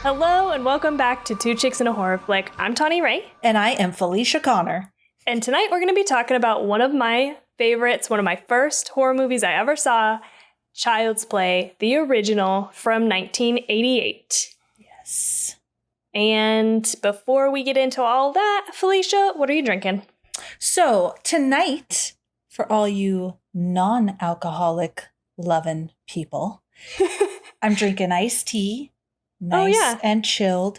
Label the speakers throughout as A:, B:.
A: Hello and welcome back to Two Chicks and a Horror Flick. I'm Tawny Ray.
B: And I am Felicia Connor.
A: And tonight we're going to be talking about one of my favorites, one of my first horror movies I ever saw, Child's Play, the original from 1988.
B: Yes.
A: And before we get into all that, Felicia, what are you drinking?
B: So tonight, for all you non-alcoholic loving people, I'm drinking iced tea, nice and chilled,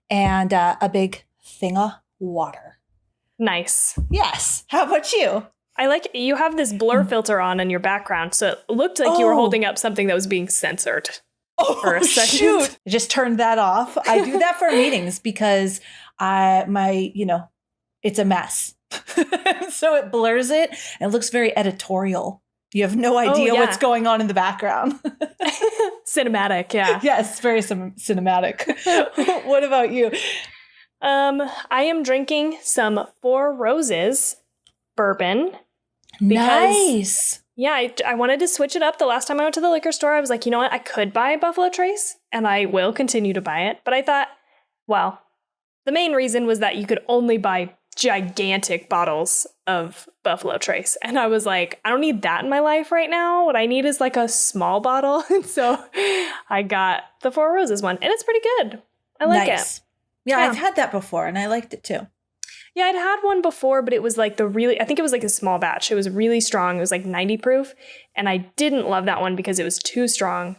B: and a big thing of water.
A: Nice.
B: Yes. How about you?
A: I like you have this blur filter on in your background, so it looked like you were holding up something that was being censored for a second.
B: Shoot. I just turned that off. I do that for meetings because it's a mess. So it blurs it and it looks very editorial. You have no idea what's going on in the background.
A: Cinematic, yeah.
B: Yes, very cinematic. What about you?
A: I am drinking some Four Roses bourbon.
B: Nice.
A: Yeah, I wanted to switch it up. The last time I went to the liquor store, I was like, you know what? I could buy Buffalo Trace, and I will continue to buy it. But I thought, well, the main reason was that you could only buy gigantic bottles of Buffalo Trace. And I was like, I don't need that in my life right now. What I need is like a small bottle. And so I got the Four Roses one, and it's pretty good. I like it.
B: Yeah, I've had that before, and I liked it too.
A: Yeah, I'd had one before, but it was like I think it was like a small batch. It was really strong. It was like 90 proof. And I didn't love that one because it was too strong.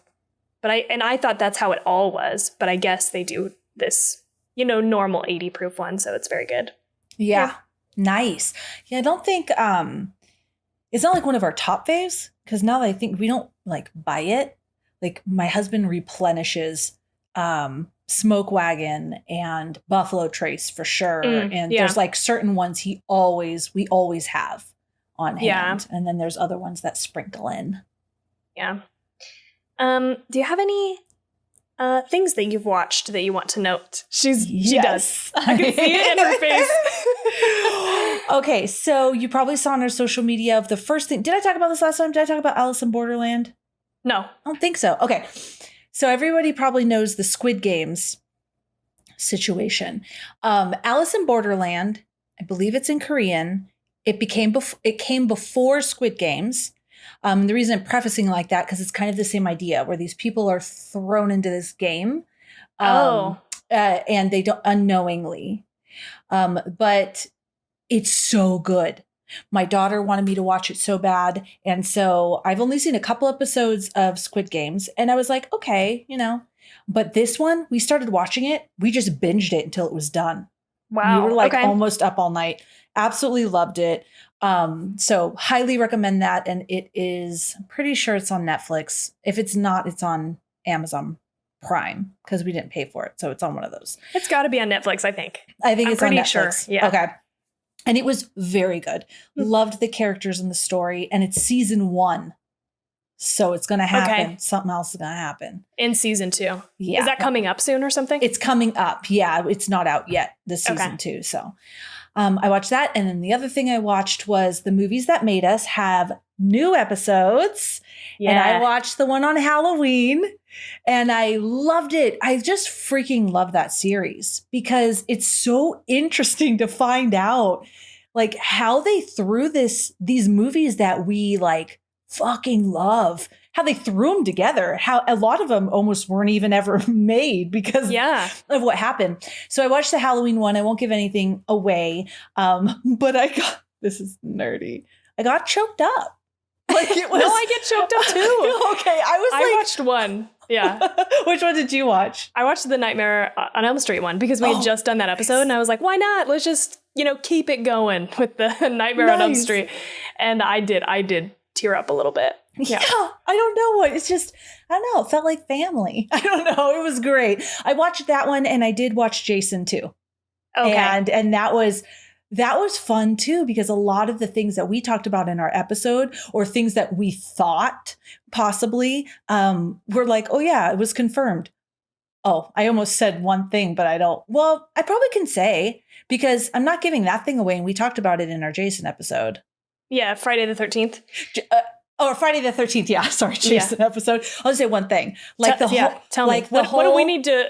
A: But I thought that's how it all was. But I guess they do this, normal 80 proof one. So it's very good.
B: Yeah. Nice. Yeah, I don't think it's not like one of our top faves, because now that I think, we don't like buy it. Like my husband replenishes Smoke Wagon and Buffalo Trace for sure. And there's like certain ones we always have on hand. And then there's other ones that sprinkle in. Yeah.
A: Do you have any things that you've watched that you want to note? She does. I can see it in her face.
B: Okay, so you probably saw on our social media of the first thing. Did I talk about this last time? Did I talk about Alice in Borderland?
A: No.
B: I don't think so. Okay. So everybody probably knows the Squid Games situation. Alice in Borderland, I believe it's in Korean. It came before Squid Games. The reason I'm prefacing like that, because it's kind of the same idea where these people are thrown into this game. And they don't unknowingly. But it's so good. My daughter wanted me to watch it so bad. And so I've only seen a couple episodes of Squid Games. And I was like, okay, But this one, we started watching it. We just binged it until it was done.
A: Wow.
B: We were almost up all night. Absolutely loved it. So highly recommend that. And it is, I'm pretty sure it's on Netflix. If it's not, it's on Amazon Prime, because we didn't pay for it. So it's on one of those.
A: It's got to be on Netflix, I think.
B: I think it's on Netflix.
A: Sure. Yeah.
B: Okay. And it was very good. Loved the characters and the story. And it's season 1. So it's going to happen. Okay. Something else is going to happen.
A: In season 2.
B: Yeah.
A: Is that coming up soon or something?
B: It's coming up. Yeah. It's not out yet, this season 2. So I watched that. And then the other thing I watched was The Movies That Made Us have new episodes. Yeah. And I watched the one on Halloween. And I loved it. I just freaking love that series because it's so interesting to find out like how they threw these movies that we like fucking love, how they threw them together, how a lot of them almost weren't even ever made because of what happened. So I watched the Halloween one. I won't give anything away. But this is nerdy. I got choked up. Like it was.
A: No, I get choked up too.
B: Okay. I
A: watched one. Yeah.
B: Which one did you watch?
A: I watched the Nightmare on Elm Street one because we had just done that episode and I was like, why not? Let's just, keep it going with the Nightmare on Elm Street. And I did tear up a little bit.
B: Yeah. I don't know what. It's just, I don't know. It felt like family. I don't know. It was great. I watched that one and I did watch Jason too. Okay. And that was fun too, because a lot of the things that we talked about in our episode or things that we thought possibly were like, oh yeah, it was confirmed. Oh, I almost said one thing, but I don't. Well, I probably can say because I'm not giving that thing away. And we talked about it in our Jason episode.
A: Yeah. Friday the 13th.
B: Oh, Friday the 13th. Yeah. Sorry, Jason episode. I'll just say one thing. Like
A: tell me. What do we need to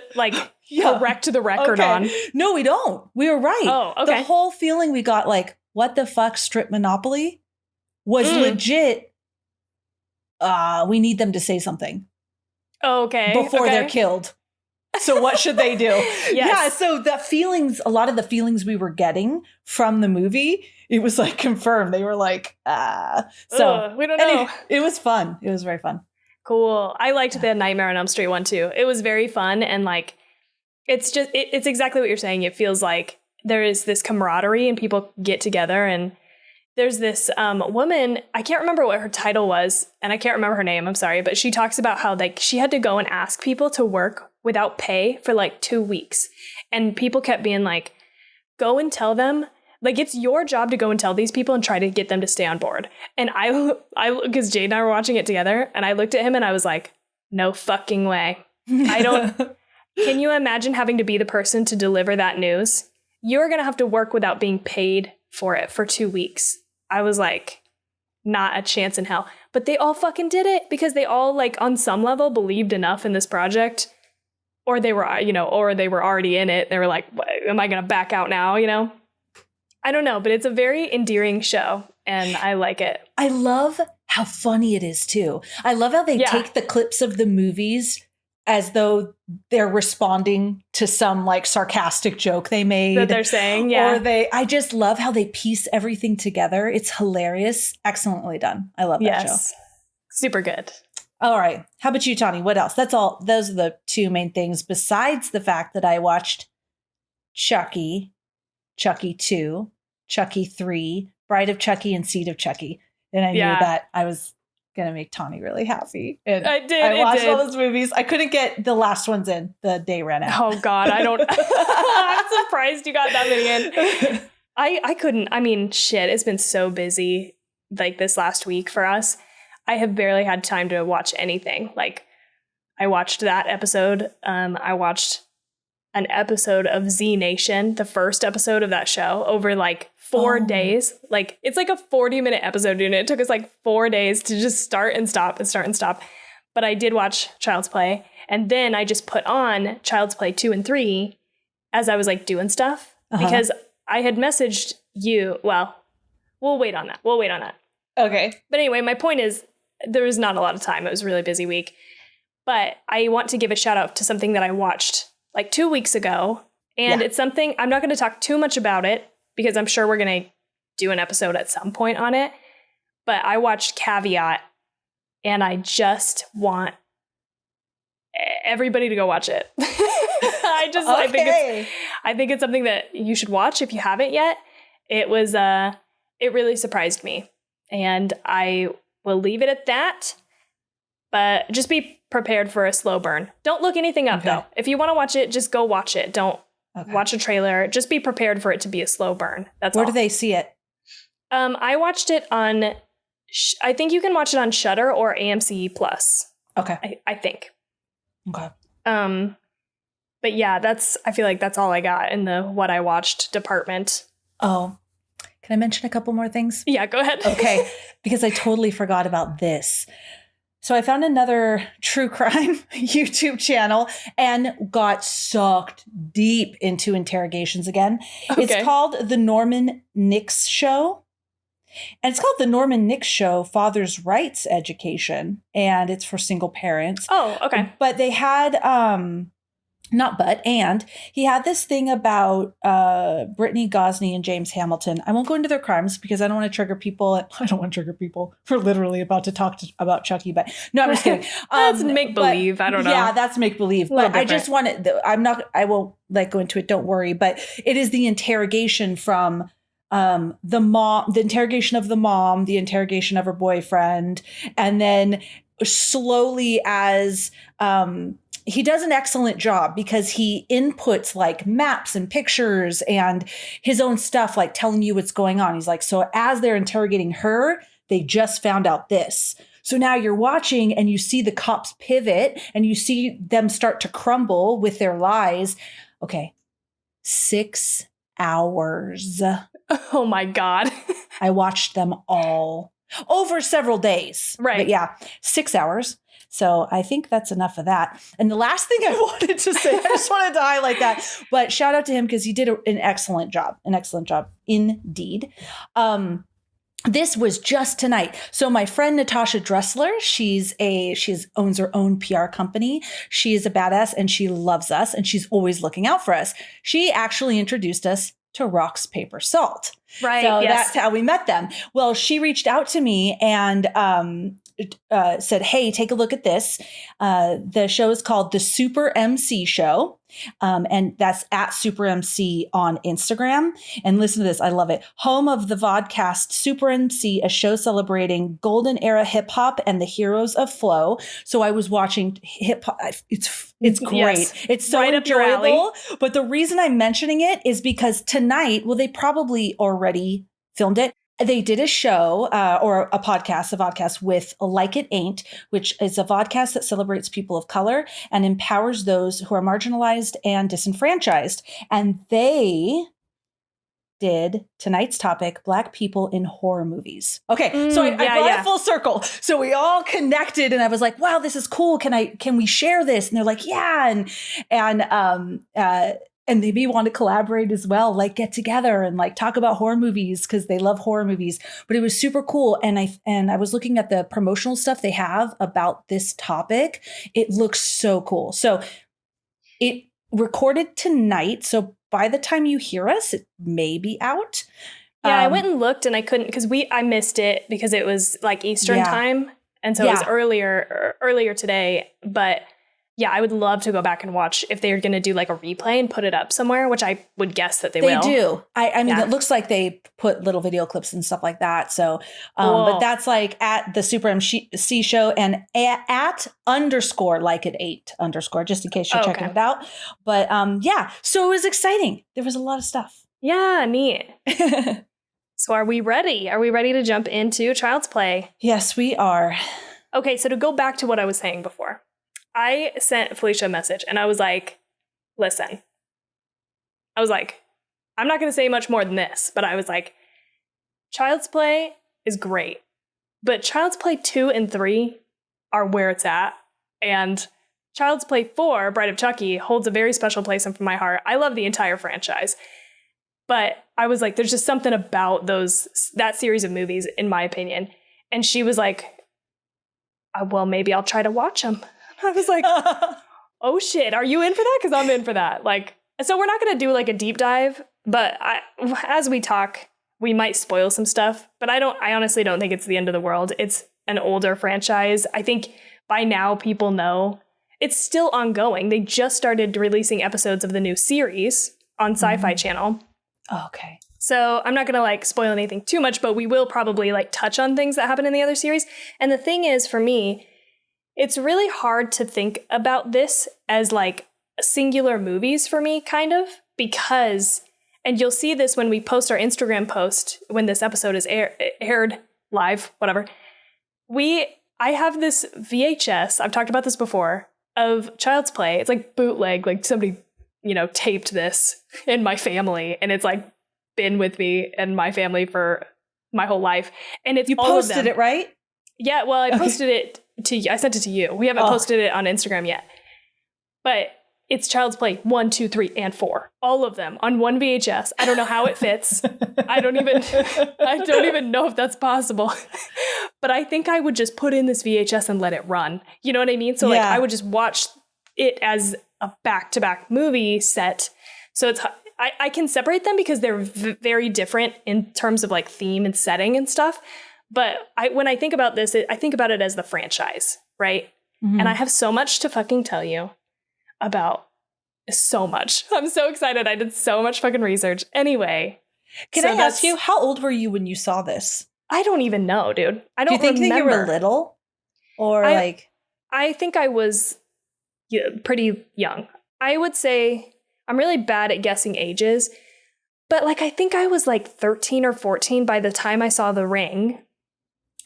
A: correct the record on?
B: No, we don't. We were right.
A: Oh, okay.
B: The whole feeling we got like, what the fuck, strip monopoly was legit. We need them to say something.
A: Okay.
B: Before they're killed. So what should they do?
A: Yes.
B: Yeah. So a lot of the feelings we were getting from the movie, it was like confirmed. They were like, So
A: we don't know.
B: It was fun. It was very fun.
A: Cool. I liked the Nightmare on Elm Street one too. It was very fun. And like, it's just, it's exactly what you're saying. It feels like there is this camaraderie and people get together. And there's this woman, I can't remember what her title was, and I can't remember her name, I'm sorry, but she talks about how like she had to go and ask people to work without pay for like 2 weeks. And people kept being like, go and tell them, like it's your job to go and tell these people and try to get them to stay on board. And I because Jade and I were watching it together, and I looked at him and I was like, no fucking way. Can you imagine having to be the person to deliver that news? You're going to have to work without being paid for it for 2 weeks. I was like, not a chance in hell. But they all fucking did it because they all like on some level believed enough in this project, or they were, or they were already in it. They were like, am I going to back out now? I don't know, but it's a very endearing show and I like it.
B: I love how funny it is too. I love how they take the clips of the movies as though they're responding to some like sarcastic joke they made.
A: That they're saying, yeah.
B: Or I just love how they piece everything together. It's hilarious. Excellently done. I love that show.
A: Super good.
B: All right. How about you, Tawny? What else? That's all. Those are the two main things besides the fact that I watched Chucky, Chucky 2, Chucky 3, Bride of Chucky, and Seed of Chucky. And I knew that I was going to make Tawny really happy. And I watched all those movies. I couldn't get the last ones in. The day ran out.
A: Oh, God. I don't. I'm surprised you got that many in. I couldn't. I mean, shit. It's been so busy like this last week for us. I have barely had time to watch anything. Like, I watched that episode. I watched an episode of Z Nation, the first episode of that show, over like 4 days. Like, it's like a 40-minute episode, dude. It took us like 4 days to just start and stop and start and stop. But I did watch Child's Play. And then I just put on Child's Play 2 and 3 as I was like doing stuff. Because I had messaged you. Well, we'll wait on that.
B: Okay.
A: But anyway, my point is there was not a lot of time. It was a really busy week. But I want to give a shout out to something that I watched like 2 weeks ago. And it's something, I'm not going to talk too much about it because I'm sure we're going to do an episode at some point on it. But I watched Caveat and I just want everybody to go watch it. I think it's something that you should watch if you haven't yet. It was, it really surprised me. And I will leave it at that. But just be prepared for a slow burn. Don't look anything up, though. If you want to watch it, just go watch it. Don't watch a trailer. Just be prepared for it to be a slow burn. That's all.
B: Where do they see it?
A: I watched it on, I think you can watch it on Shudder or AMC Plus.
B: Okay.
A: I think.
B: Okay.
A: But yeah, I feel like that's all I got in the what I watched department.
B: Oh, can I mention a couple more things?
A: Yeah, go ahead.
B: Okay. Because I totally forgot about this. So I found another true crime YouTube channel and got sucked deep into interrogations again. Okay. It's called The Norman Nix Show. And it's called The Norman Nix Show, Father's Rights Education. And it's for single parents.
A: Oh, okay.
B: But they had, he had this thing about Brittany Gosney and James Hamilton. I won't go into their crimes because I don't want to trigger people. I don't want to trigger people. We're literally about to talk about Chucky, but no, I'm just kidding.
A: That's make-believe. I don't know.
B: Yeah, that's make-believe. But I just want to, I won't go into it. Don't worry. But it is the interrogation from the mom, the interrogation of the mom, the interrogation of her boyfriend. And then slowly as, he does an excellent job because he inputs like maps and pictures and his own stuff, like telling you what's going on. He's like, so as they're interrogating her, they just found out this. So now you're watching and you see the cops pivot and you see them start to crumble with their lies. Okay. 6 hours.
A: Oh my God.
B: I watched them all. over several days.
A: Right.
B: But yeah, 6 hours. So I think that's enough of that. And the last thing I wanted to say, I just wanted to highlight that, but shout out to him because he did an excellent job indeed. This was just tonight. So my friend Natasha Dressler, she owns her own PR company. She is a badass and she loves us and she's always looking out for us. She actually introduced us to Rocks, Paper, Salt.
A: Right.
B: So
A: yes.
B: that's how we met them. Well, she reached out to me and said, hey, take a look at this. The show is called The Super MC Show. And that's at Super MC on Instagram. And listen to this. I love it. Home of the vodcast Super MC, a show celebrating golden era hip hop and the heroes of flow. So I was watching hip hop. It's great.
A: Yes.
B: It's so
A: right
B: enjoyable. But the reason I'm mentioning it is because tonight, well, they probably already filmed it. They did a show or a vodcast with Like It Ain't, which is a vodcast that celebrates people of color and empowers those who are marginalized and disenfranchised. And they did tonight's topic, Black people in horror movies. Okay, so I brought it full circle. So we all connected and I was like, wow, this is cool. Can we share this? And they're like, yeah. And they may want to collaborate as well, like get together and like talk about horror movies because they love horror movies. But it was super cool. And I was looking at the promotional stuff they have about this topic. It looks so cool. So it recorded tonight. So by the time you hear us, it may be out.
A: Yeah, I went and looked and I couldn't because I missed it because it was like Eastern time. And so it was earlier today. But yeah, I would love to go back and watch if they're going to do like a replay and put it up somewhere, which I would guess that they will.
B: They do. I mean, it looks like they put little video clips and stuff like that. So, but that's like at the Super MC show and at _ like it 8_ just in case you're checking it out. But yeah, so it was exciting. There was a lot of stuff.
A: Yeah, neat. So are we ready? Are we ready to jump into Child's Play?
B: Yes, we are.
A: Okay, so to go back to what I was saying before. I sent Felicia a message and I was like, listen, I'm not going to say much more than this, but I was like, Child's Play is great, but Child's Play 2 and 3 are where it's at. And Child's Play 4, Bride of Chucky, holds a very special place in my heart. I love the entire franchise, but I was like, there's just something about that series of movies, in my opinion. And she was like, well, maybe I'll try to watch them. I was like, oh shit, are you in for that? Because I'm in for that. Like, so we're not going to do like a deep dive, but as we talk, we might spoil some stuff. But I honestly don't think it's the end of the world. It's an older franchise. I think by now people know it's still ongoing. They just started releasing episodes of the new series on Sci-Fi Channel.
B: Oh, okay.
A: So I'm not going to like spoil anything too much, but we will probably like touch on things that happen in the other series. And the thing is, for me, it's really hard to think about this as like singular movies for me, kind of, because, and you'll see this when we post our Instagram post, when this episode is aired live, whatever. I have this VHS, I've talked about this before, of Child's Play. It's like bootleg, like somebody, taped this in my family, and it's like been with me and my family for my whole life. And it's
B: you
A: all
B: posted
A: of them.
B: it, right?
A: Yeah, well, I posted it to you. I sent it to you. We haven't posted it on Instagram yet. But it's Child's Play 1, 2, 3, and 4. All of them on one VHS. I don't know how it fits. I don't even know if that's possible. But I think I would just put in this VHS and let it run. You know what I mean? So like I would just watch it as a back-to-back movie set. So it's I can separate them because they're very different in terms of like theme and setting and stuff. But when I think about this, I think about it as the franchise, right? Mm-hmm. And I have so much to fucking tell you about. So much. I'm so excited. I did so much fucking research. Anyway.
B: Can I ask you, how old were you when you saw this?
A: I don't even know, dude. I don't
B: remember. Do you think that you were little? Or
A: I think I was pretty young. I would say I'm really bad at guessing ages. But like, I think I was like 13 or 14 by the time I saw The Ring.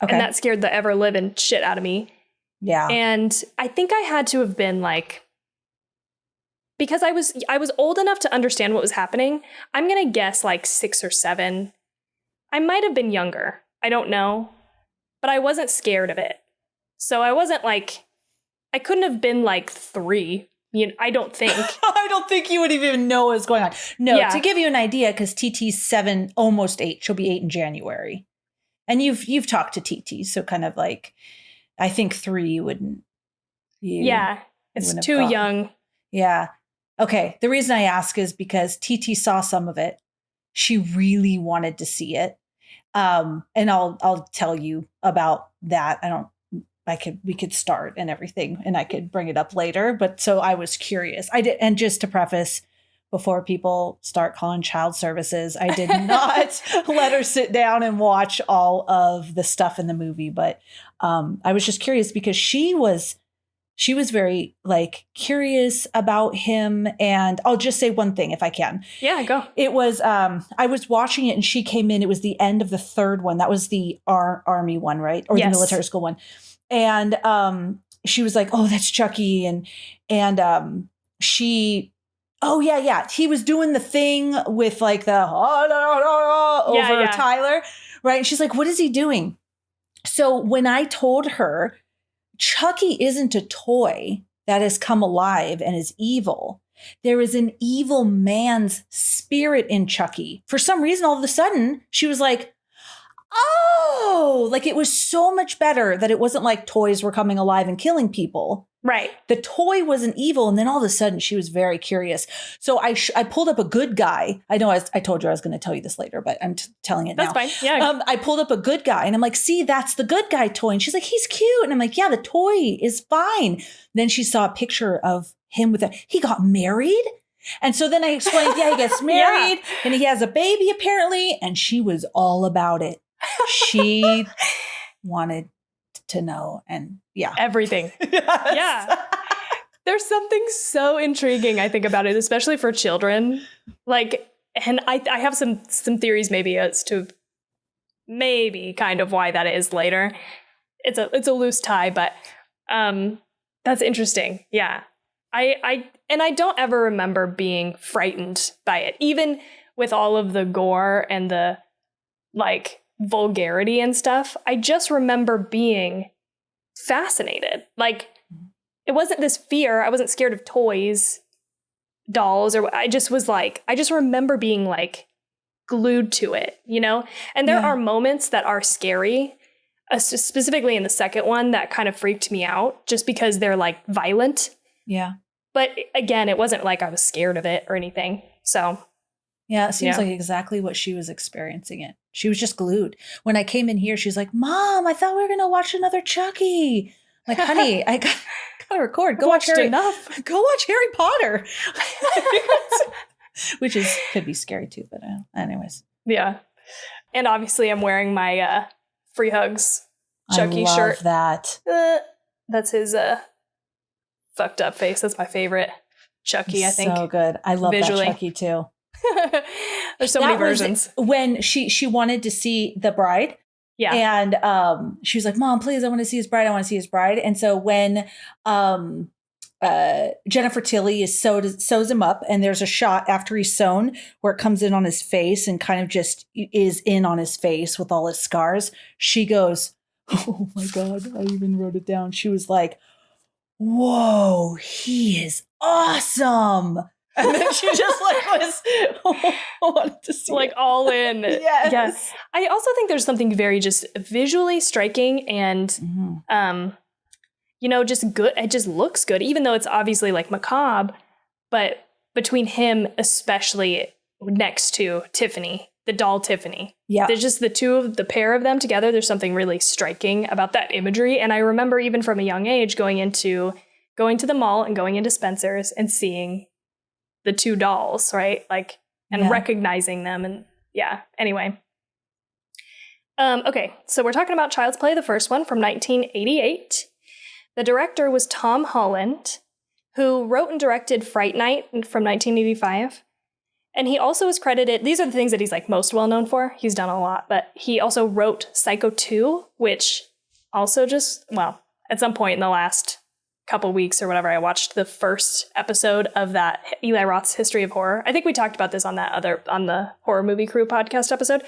A: Okay. And that scared the ever-living shit out of me. Yeah. And I think I had to have been like, because I was old enough to understand what was happening. I'm going to guess like 6 or 7. I might have been younger. I don't know. but I wasn't scared of it. So I wasn't like, I couldn't have been like 3. I don't think.
B: I don't think you would even know what was going on. No, to give you an idea, because TT's 7, almost 8. She'll be 8 in January. And you've talked to TT, so kind of like, I think 3 you wouldn't.
A: It's too young.
B: Yeah. Okay. The reason I ask is because TT saw some of it. She really wanted to see it. And I'll tell you about that. We could start and everything, and I could bring it up later. But so I was curious. And just to preface, before people start calling child services, I did not let her sit down and watch all of the stuff in the movie. But I was just curious because she was very like curious about him. And I'll just say one thing if I can.
A: Yeah, go.
B: It was, I was watching it and she came in. It was the end of the 3rd one. That was the army one, right? Or the military school one. And she was like, oh, that's Chucky. And she, oh, yeah. He was doing the thing with like the over Tyler, right? And she's like, what is he doing? So when I told her, Chucky isn't a toy that has come alive and is evil. There is an evil man's spirit in Chucky. For some reason, all of a sudden, she was like, oh, like it was so much better that it wasn't like toys were coming alive and killing people.
A: Right.
B: The toy wasn't evil. And then all of a sudden she was very curious. So I pulled up a good guy. I know I told you I was going to tell you this later, but I'm telling it now.
A: That's fine. Yeah.
B: I pulled up a good guy and I'm like, see, that's the good guy toy. And she's like, he's cute. And I'm like, yeah, the toy is fine. Then she saw a picture of him he got married. And so then I explained, yeah, he gets married and he has a baby apparently. And she was all about it. She wanted to know and
A: everything.
B: Yes.
A: Yeah. There's something so intriguing, I think, about it, especially for children. Like, and I have some theories maybe as to maybe kind of why that is later. It's a loose tie, but that's interesting. Yeah. I don't ever remember being frightened by it, even with all of the gore and the like vulgarity and stuff. I just remember being fascinated. Like, it wasn't this fear. I wasn't scared of toys, dolls, or I just remember being like glued to it, And there are moments that are scary, specifically in the second one that kind of freaked me out just because they're like violent.
B: Yeah.
A: But again, it wasn't like I was scared of it or anything. So.
B: Yeah, it seems like exactly what she was experiencing it. She was just glued. When I came in here, she's like, Mom, I thought we were going to watch another Chucky. I'm like, honey, I got to record. Go watch Harry Potter. Which could be scary too, but anyways.
A: Yeah. And obviously I'm wearing my Free Hugs Chucky shirt.
B: That.
A: That's his fucked up face. That's my favorite Chucky, I think.
B: So good. I love visually. That Chucky too.
A: There's so many versions.
B: When she wanted to see the bride.
A: Yeah.
B: And she was like, Mom, please, I want to see his bride. And so when Jennifer Tilly sews him up, and there's a shot after he's sewn where it comes in on his face and kind of just is in on his face with all his scars, she goes, oh my God, I even wrote it down. She was like, whoa, he is awesome. And then she just wanted to see
A: like
B: it.
A: All in.
B: Yes.
A: I also think there's something very just visually striking and, just good. It just looks good, even though it's obviously like macabre. But between him, especially next to Tiffany, the doll Tiffany, there's just the pair of them together. There's something really striking about that imagery. And I remember even from a young age going to the mall and going into Spencer's and seeing the 2 dolls, right? Like, and recognizing them. And anyway. Okay, so we're talking about Child's Play, the first one from 1988. The director was Tom Holland, who wrote and directed Fright Night from 1985. And he also was credited, these are the things that he's like most well known for. He's done a lot, but he also wrote Psycho 2, which also at some point in the last couple weeks or whatever, I watched the first episode of that Eli Roth's History of Horror. I think we talked about this on the Horror Movie Crew podcast episode.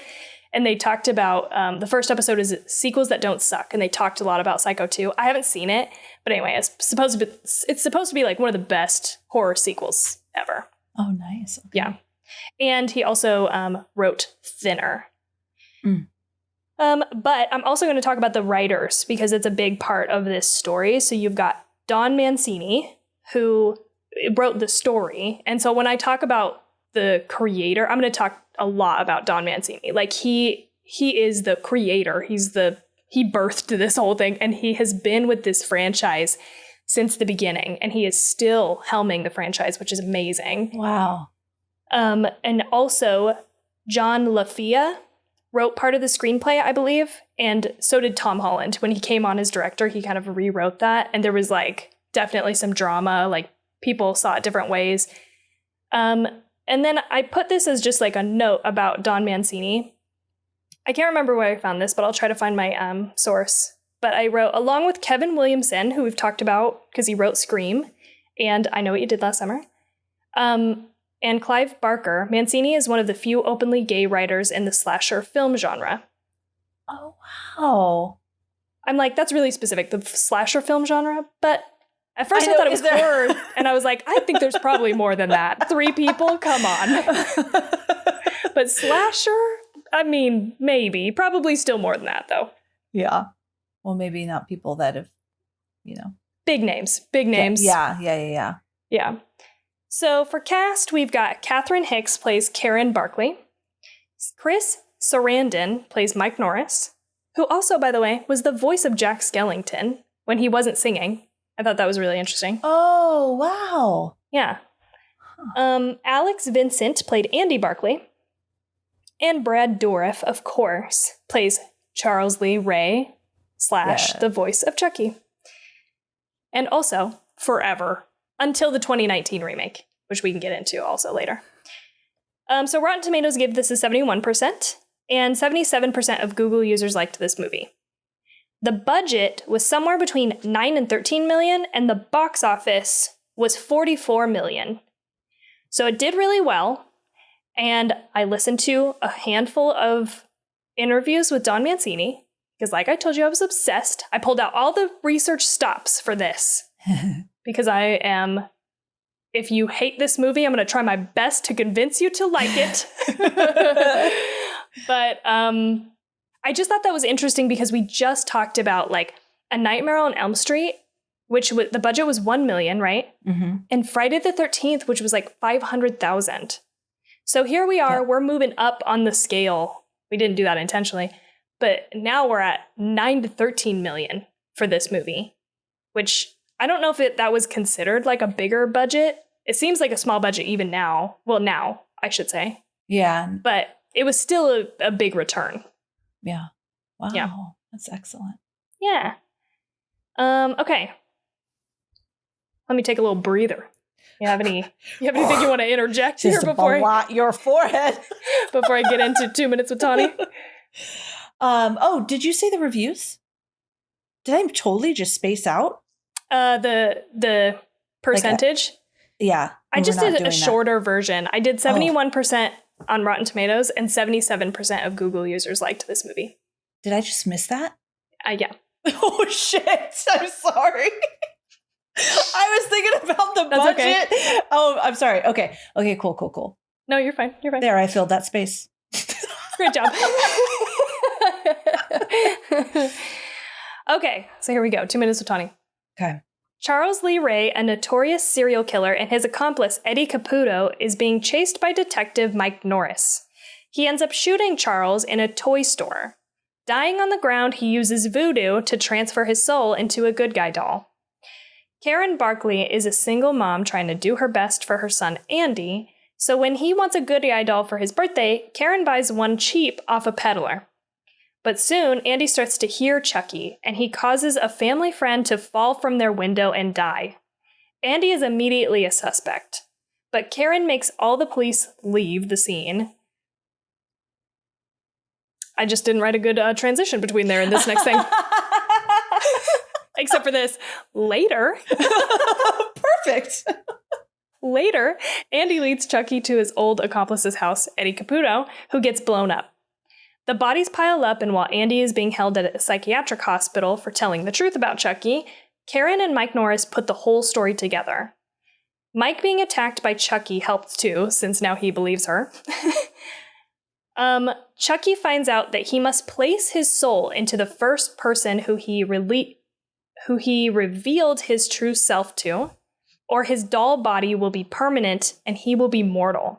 A: And they talked about, the first episode is sequels that don't suck. And they talked a lot about Psycho 2. I haven't seen it, but anyway, it's supposed to be like one of the best horror sequels ever.
B: Oh, nice. Okay.
A: Yeah. And he also wrote Thinner. But I'm also going to talk about the writers because it's a big part of this story. So you've got Don Mancini, who wrote the story. And so when I talk about the creator, I'm going to talk a lot about Don Mancini. Like he is the creator. He birthed this whole thing, and he has been with this franchise since the beginning, and he is still helming the franchise, which is amazing.
B: Wow.
A: And also John LaFia wrote part of the screenplay, I believe, and so did Tom Holland. When he came on as director, he kind of rewrote that, and there was like definitely some drama, like people saw it different ways. And then I put this as just like a note about Don Mancini. I can't remember where I found this, but I'll try to find my source. But I wrote, along with Kevin Williamson, who we've talked about because he wrote Scream, and I Know What You Did Last Summer, and Clive Barker, Mancini is one of the few openly gay writers in the slasher film genre.
B: Oh, wow.
A: I'm like, that's really specific, the slasher film genre, but at first I thought it was horror, and I was like, I think there's probably more than that. 3 people? Come on. But slasher? I mean, maybe. Probably still more than that, though.
B: Yeah. Well, maybe not people that have,
A: Big names. Big names.
B: Yeah.
A: Yeah. So for cast, we've got Catherine Hicks plays Karen Barkley. Chris Sarandon plays Mike Norris, who also, by the way, was the voice of Jack Skellington when he wasn't singing. I thought that was really interesting.
B: Oh, wow.
A: Yeah. Alex Vincent played Andy Barkley. And Brad Dourif, of course, plays Charles Lee Ray / the voice of Chucky. And also, forever, until the 2019 remake, which we can get into also later. So Rotten Tomatoes gave this a 71%, and 77% of Google users liked this movie. The budget was somewhere between 9 and 13 million, and the box office was 44 million. So it did really well, and I listened to a handful of interviews with Don Mancini, because like I told you, I was obsessed. I pulled out all the research stops for this, because I am, if you hate this movie, I'm going to try my best to convince you to like it. But I just thought that was interesting because we just talked about like A Nightmare on Elm Street, which the budget was 1 million, right? Mm-hmm. And Friday the 13th, which was like 500,000. So here we are, we're moving up on the scale. We didn't do that intentionally, but now we're at 9 to 13 million for this movie, which I don't know if that was considered like a bigger budget. It seems like a small budget even now. Well, now I should say.
B: Yeah.
A: But it was still a big return.
B: Yeah. Wow.
A: Yeah.
B: That's excellent.
A: Yeah. Okay. Let me take a little breather. You have anything you want to interject here before
B: your forehead
A: before I get into 2 minutes with Tawny?
B: Did you say the reviews? Did I totally just space out?
A: The percentage?
B: I
A: just did a shorter version. I did 71% on Rotten Tomatoes, and 77% of Google users liked this movie.
B: Did I just miss that?
A: Yeah.
B: Oh, shit. I'm sorry. I was thinking about the budget. Okay. Oh, I'm sorry. Okay, cool.
A: No, you're fine.
B: There, I filled that space.
A: Great job. Okay, so here we go. 2 minutes with Tawny.
B: Okay.
A: Charles Lee Ray, a notorious serial killer, and his accomplice, Eddie Caputo, is being chased by Detective Mike Norris. He ends up shooting Charles in a toy store. Dying on the ground, he uses voodoo to transfer his soul into a good guy doll. Karen Barkley is a single mom trying to do her best for her son, Andy, so when he wants a good guy doll for his birthday, Karen buys one cheap off a peddler. But soon, Andy starts to hear Chucky, and he causes a family friend to fall from their window and die. Andy is immediately a suspect, but Karen makes all the police leave the scene. I just didn't write a good transition between there and this next thing. Except for this. Later.
B: Perfect.
A: Later, Andy leads Chucky to his old accomplice's house, Eddie Caputo, who gets blown up. The bodies pile up, and while Andy is being held at a psychiatric hospital for telling the truth about Chucky, Karen and Mike Norris put the whole story together. Mike being attacked by Chucky helped too, since now he believes her. Chucky finds out that he must place his soul into the first person who he revealed his true self to, or his doll body will be permanent and he will be mortal.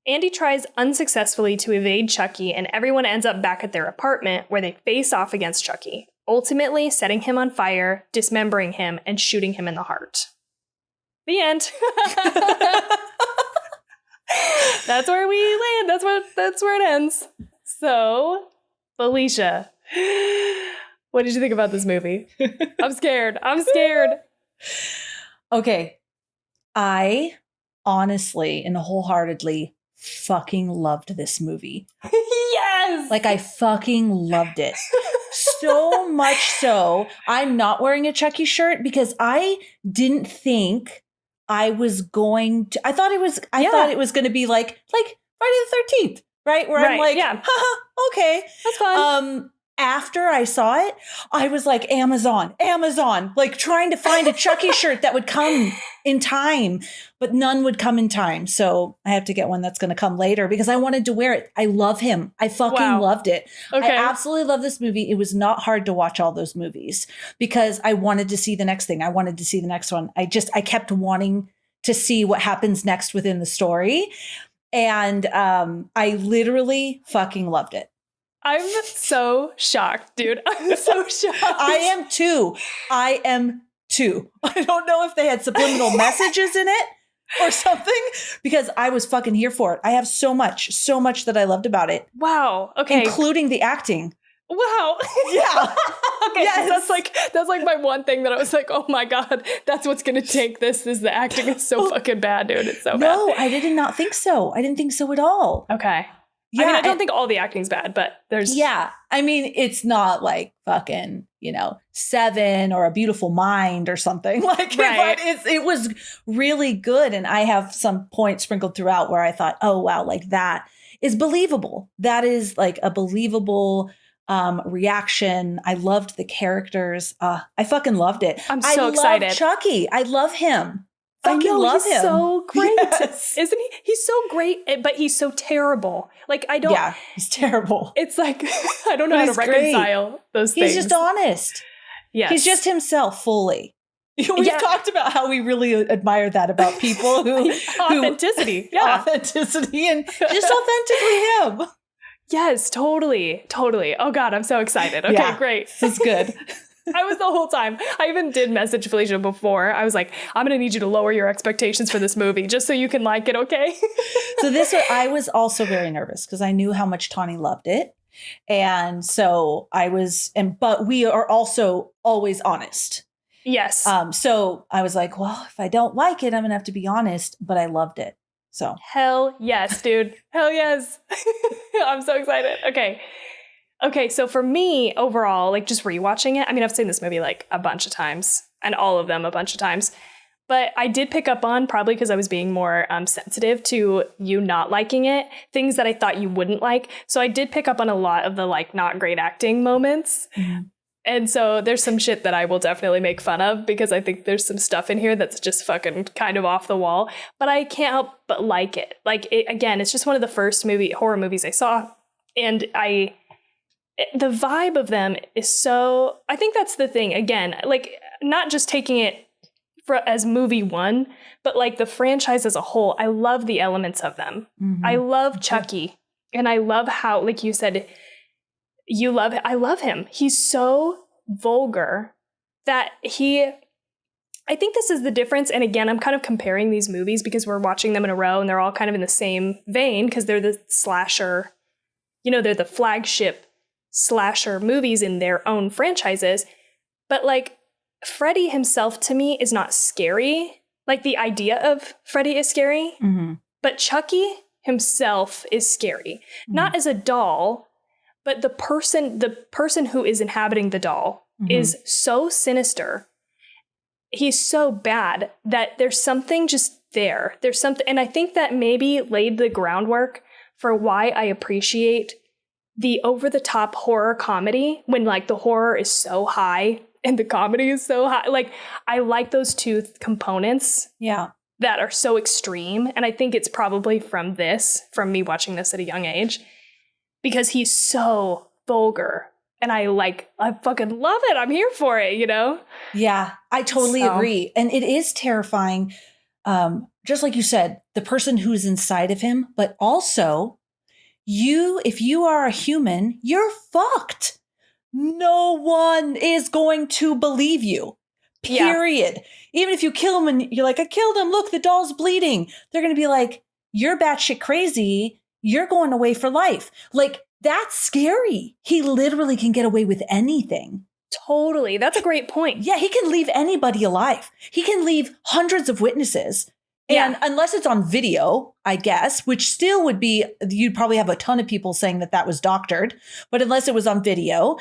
A: Andy tries unsuccessfully to evade Chucky, and everyone ends up back at their apartment where they face off against Chucky, ultimately setting him on fire, dismembering him, and shooting him in the heart. The end. That's where we land. That's where it ends. So, Felicia, what did you think about this movie? I'm scared.
B: Okay. I honestly and wholeheartedly fucking loved this movie.
A: Yes!
B: Like, I fucking loved it. So much so, I'm not wearing a Chucky shirt because I didn't think I was going to. I thought it was going to be like Friday the 13th, right? Where I'm like,
A: yeah.
B: Okay,
A: that's fun.
B: After I saw it, I was like, Amazon, like trying to find a Chucky shirt that would come in time, but none would come in time. So I have to get one that's going to come later because I wanted to wear it. I love him. I fucking loved it. Okay. I absolutely love this movie. It was not hard to watch all those movies because I wanted to see the next thing. I wanted to see the next one. I kept wanting to see what happens next within the story. And I literally fucking loved it.
A: I'm so shocked, dude. I'm so shocked.
B: I am too. I don't know if they had subliminal messages in it or something because I was fucking here for it. I have so much that I loved about it.
A: Wow. Okay.
B: Including the acting.
A: Wow.
B: Yeah.
A: Okay. Yes. That's like my one thing that I was like, oh my God, that's what's going to take this is the acting is so fucking bad, dude. It's so bad.
B: No, I did not think so. I didn't think so at all.
A: Okay. Yeah, I mean, I don't think all the acting's bad, but there's...
B: Yeah. I mean, it's not like fucking, Seven or A Beautiful Mind or something. Like, right. But it was really good. And I have some points sprinkled throughout where I thought, oh, wow, like that is believable. That is like a believable reaction. I loved the characters. I fucking loved it.
A: I'm so excited.
B: I love Chucky. I love him.
A: He's
B: him.
A: So great.
B: Yes.
A: Isn't he? He's so great, but he's so terrible. Like, I don't...
B: Yeah, he's terrible.
A: It's like, I don't know how to reconcile those things.
B: He's just honest.
A: Yes.
B: He's just himself fully. We've talked about how we really admire that about people who...
A: Authenticity. Yeah.
B: Authenticity and just authentically him.
A: Yes, totally. Oh God, I'm so excited. Okay, great.
B: This is good.
A: I was the whole time. I even did message Felicia before. I was like, I'm going to need you to lower your expectations for this movie just so you can like it, okay?
B: So I was also very nervous because I knew how much Tawny loved it. And so but we are also always honest.
A: Yes.
B: So I was like, well, if I don't like it, I'm going to have to be honest, but I loved it. So.
A: Hell yes, dude. Hell yes. I'm so excited. Okay, so for me, overall, like just rewatching it, I mean, I've seen this movie like a bunch of times, and all of them a bunch of times, but I did pick up on, probably because I was being more sensitive to you not liking it, things that I thought you wouldn't like. So I did pick up on a lot of the like not great acting moments. Mm-hmm. And so there's some shit that I will definitely make fun of because I think there's some stuff in here that's just fucking kind of off the wall, but I can't help but like it. Like, again, it's just one of the first horror movies I saw, and the vibe of them is so... I think that's the thing. Again, like, not just taking it as movie one, but like the franchise as a whole. I love the elements of them. Mm-hmm. I love Chucky. And I love how, like you said, I love him. He's so vulgar that I think this is the difference. And again, I'm kind of comparing these movies because we're watching them in a row and they're all kind of in the same vein because they're the slasher, they're the flagship slasher movies in their own franchises. But like Freddy himself to me is not scary. Like the idea of Freddy is scary, mm-hmm. but Chucky himself is scary. Mm-hmm. Not as a doll, but the person who is inhabiting the doll mm-hmm. is so sinister. He's so bad that there's something just there. There's something, and I think that maybe laid the groundwork for why I appreciate the over-the-top horror comedy when like the horror is so high and the comedy is so high. Like, I like those two components.
B: Yeah.
A: That are so extreme. And I think it's probably from me watching this at a young age, because he's so vulgar. And I fucking love it. I'm here for it, you know?
B: Yeah, I totally agree. And it is terrifying. Just like you said, the person who's inside of him, but also if you are a human, you're fucked. No one is going to believe you. Period. Yeah. Even if you kill him and you're like, I killed him. Look, the doll's bleeding. They're going to be like, you're batshit crazy. You're going away for life. Like, that's scary. He literally can get away with anything.
A: Totally. That's a great point.
B: Yeah, he can leave anybody alive. He can leave hundreds of witnesses. And unless it's on video, I guess, which still would be, you'd probably have a ton of people saying that was doctored. But unless it was on video,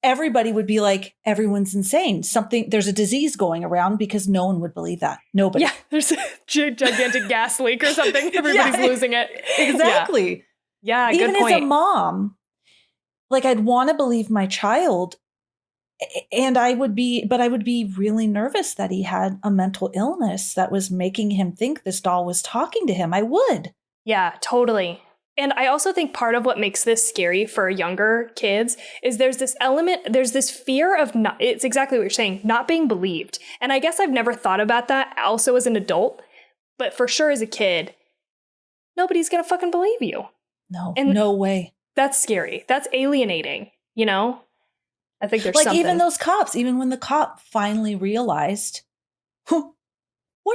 B: everybody would be like, everyone's insane. There's a disease going around, because no one would believe that. Nobody.
A: Yeah, there's a gigantic gas leak or something. Everybody's losing it.
B: Exactly.
A: Yeah,
B: even
A: good point.
B: As a mom, like, I'd want to believe my child, and I would be really nervous that he had a mental illness that was making him think this doll was talking to him. I would.
A: Yeah, totally. And I also think part of what makes this scary for younger kids is there's this fear of it's exactly what you're saying, not being believed. And I guess I've never thought about that also as an adult, but for sure as a kid, nobody's going to fucking believe you.
B: No, no way.
A: That's scary. That's alienating, you know? I think there's
B: like
A: something.
B: Even those cops, even when the cop finally realized, what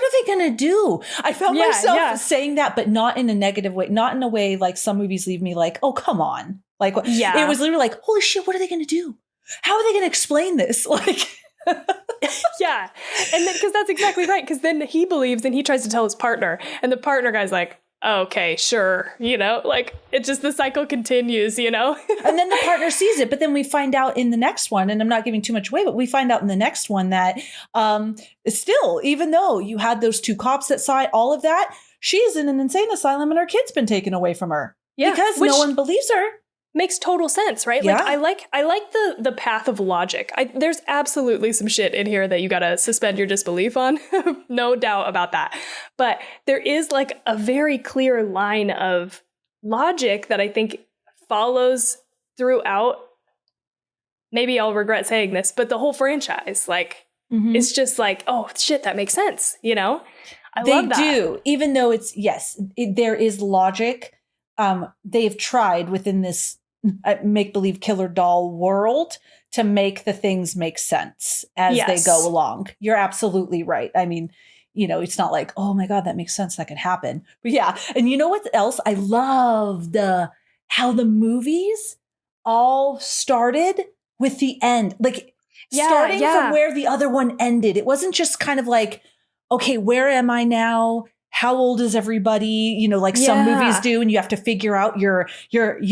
B: are they going to do? I found myself saying that, but not in a negative way, not in a way like some movies leave me like, oh, come on. Like, it was literally like, holy shit, what are they going to do? How are they going to explain this? Like,
A: yeah. And then, because that's exactly right. Because then he believes and he tries to tell his partner, and the partner guy's like, okay, sure. You know, like, it just, the cycle continues, you know?
B: And then the partner sees it. But then we find out in the next one, and I'm not giving too much away, but we find out in the next one that still, even though you had those two cops that saw all of that, she is in an insane asylum and her kid's been taken away from her. Yeah, because no one believes her.
A: Makes total sense, right?
B: Yeah.
A: Like I like the path of logic. There's absolutely some shit in here that you gotta suspend your disbelief on. No doubt about that. But there is like a very clear line of logic that I think follows throughout. Maybe I'll regret saying this, but the whole franchise, like, it's just like, oh shit, that makes sense, you know? I love that. They do,
B: even though there is logic. They've tried within this make-believe killer doll world to make the things make sense as they go along. You're absolutely right. I mean, you know, it's not like, oh my God, that makes sense. That could happen. But yeah. And you know what else? I loved how the movies all started with the end. Like, starting from where the other one ended. It wasn't just kind of like, okay, where am I now? How old is everybody? You know, like some movies do, and you have to figure out you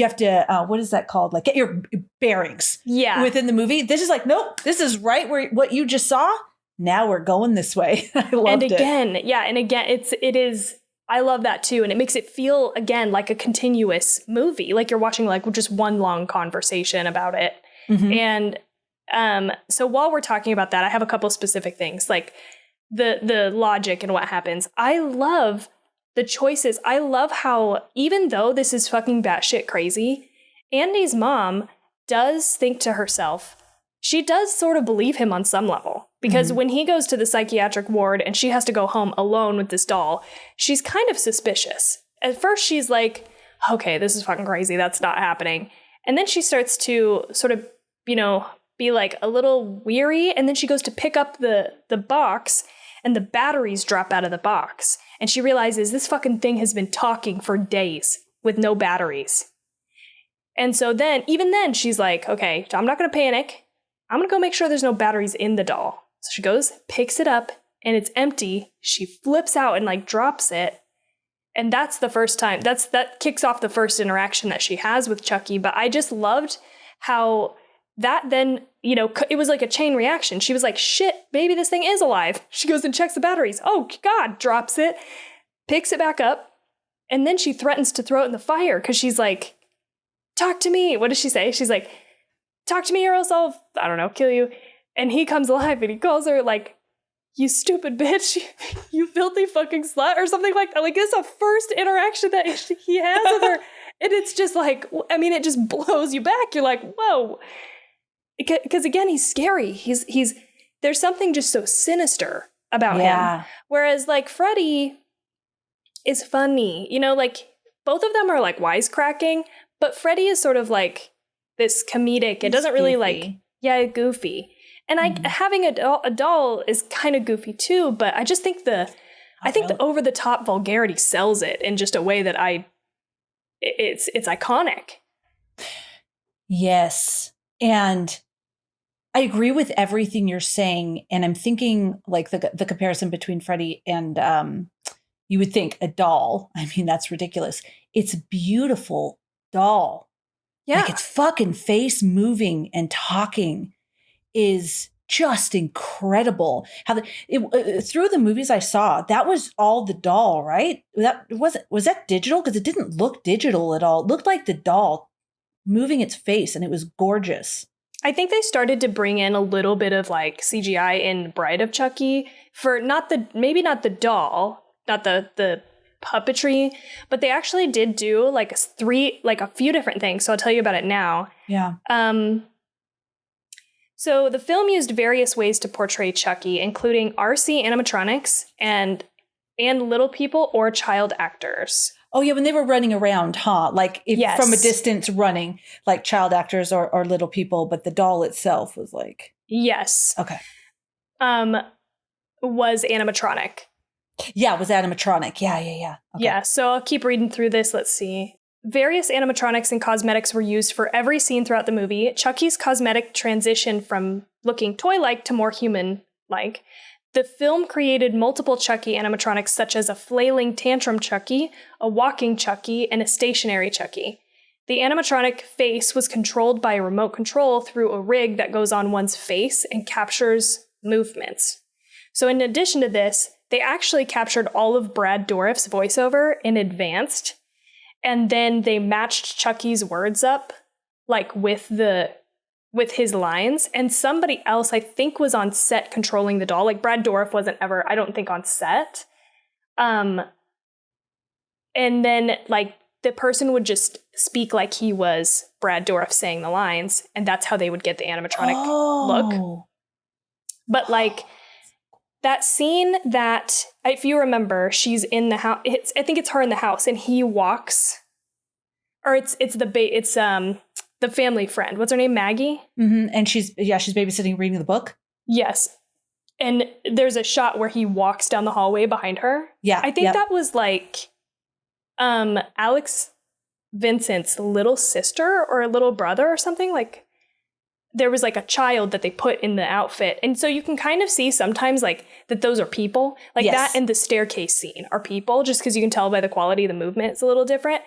B: have to, what is that called? Like, get your bearings within the movie. This is like, nope, this is right where what you just saw. Now we're going this way. I loved it.
A: And again, it is, I love that too. And it makes it feel, again, like a continuous movie. Like you're watching like just one long conversation about it. And so while we're talking about that, I have a couple specific things, like the logic and what happens. I love the choices. I love how, even though this is fucking batshit crazy, Andy's mom does think to herself, she does sort of believe him on some level. Because when he goes to the psychiatric ward and she has to go home alone with this doll, she's kind of suspicious. At first she's like, okay, this is fucking crazy. That's not happening. And then she starts to sort of, you know, be like a little weary. And then she goes to pick up the box, and the batteries drop out of the box. And she realizes this fucking thing has been talking for days with no batteries. And so even then, she's like, okay, I'm not going to panic. I'm going to go make sure there's no batteries in the doll. So she goes, picks it up, and it's empty. She flips out and like drops it. And that's the first time, that kicks off the first interaction that she has with Chucky. But I just loved how that then, you know, it was like a chain reaction. She was like, shit, maybe this thing is alive. She goes and checks the batteries. Oh, God, drops it, picks it back up. And then she threatens to throw it in the fire because she's like talk to me. What does she say? She's like, talk to me or else I'll, I don't know, kill you. And he comes alive and he calls her like, you stupid bitch, you filthy fucking slut or something like that. Like, it's the first interaction that he has with her. And it's just like, I mean, it just blows you back. You're like, whoa. Because again, he's scary. He's there's something just so sinister about him. Whereas like Freddy is funny, you know, like both of them are like wisecracking, but Freddy is sort of like this comedic. It doesn't really like, goofy. And having a doll is kind of goofy too, but I just think the over the top vulgarity sells it in just a way that it's iconic.
B: Yes. And I agree with everything you're saying. And I'm thinking like the comparison between Freddy and you would think a doll. I mean, that's ridiculous. It's a beautiful doll. Yeah. Like its fucking face moving and talking is just incredible. How through the movies I saw, that was all the doll, right? Was that digital? Because it didn't look digital at all. It looked like the doll moving its face, and it was gorgeous.
A: I think they started to bring in a little bit of like CGI in Bride of Chucky for maybe not the doll, not the puppetry, but they actually did do like a few different things. So I'll tell you about it now.
B: Yeah.
A: So the film used various ways to portray Chucky, including RC animatronics and little people or child actors.
B: Oh, yeah, when they were running around, huh? Like from a distance running, like child actors or little people, but the doll itself was like...
A: Yes.
B: Okay.
A: Was animatronic.
B: Yeah, it was animatronic. Yeah. Okay.
A: Yeah, so I'll keep reading through this. Let's see. Various animatronics and cosmetics were used for every scene throughout the movie. Chucky's cosmetic transition from looking toy-like to more human-like. The film created multiple Chucky animatronics such as a flailing tantrum Chucky, a walking Chucky, and a stationary Chucky. The animatronic face was controlled by a remote control through a rig that goes on one's face and captures movements. So in addition to this, they actually captured all of Brad Dourif's voiceover in advance. And then they matched Chucky's words up, like with his lines. And somebody else, I think, was on set controlling the doll. Like Brad Dourif wasn't ever, I don't think, on set. And then like the person would just speak like he was Brad Dourif saying the lines, and that's how they would get the animatronic look. But like that scene that, if you remember, she's in the house. I think it's her in the house, and he walks, or it's the family friend. What's her name? Maggie.
B: Mm-hmm. And she's babysitting, reading the book.
A: Yes, and there's a shot where he walks down the hallway behind her.
B: Yeah,
A: I think that was like, Alex Vincent's little sister or a little brother or something. Like there was like a child that they put in the outfit. And so you can kind of see sometimes like that those are people. Like that and the staircase scene are people, just because you can tell by the quality of the movement it's a little different.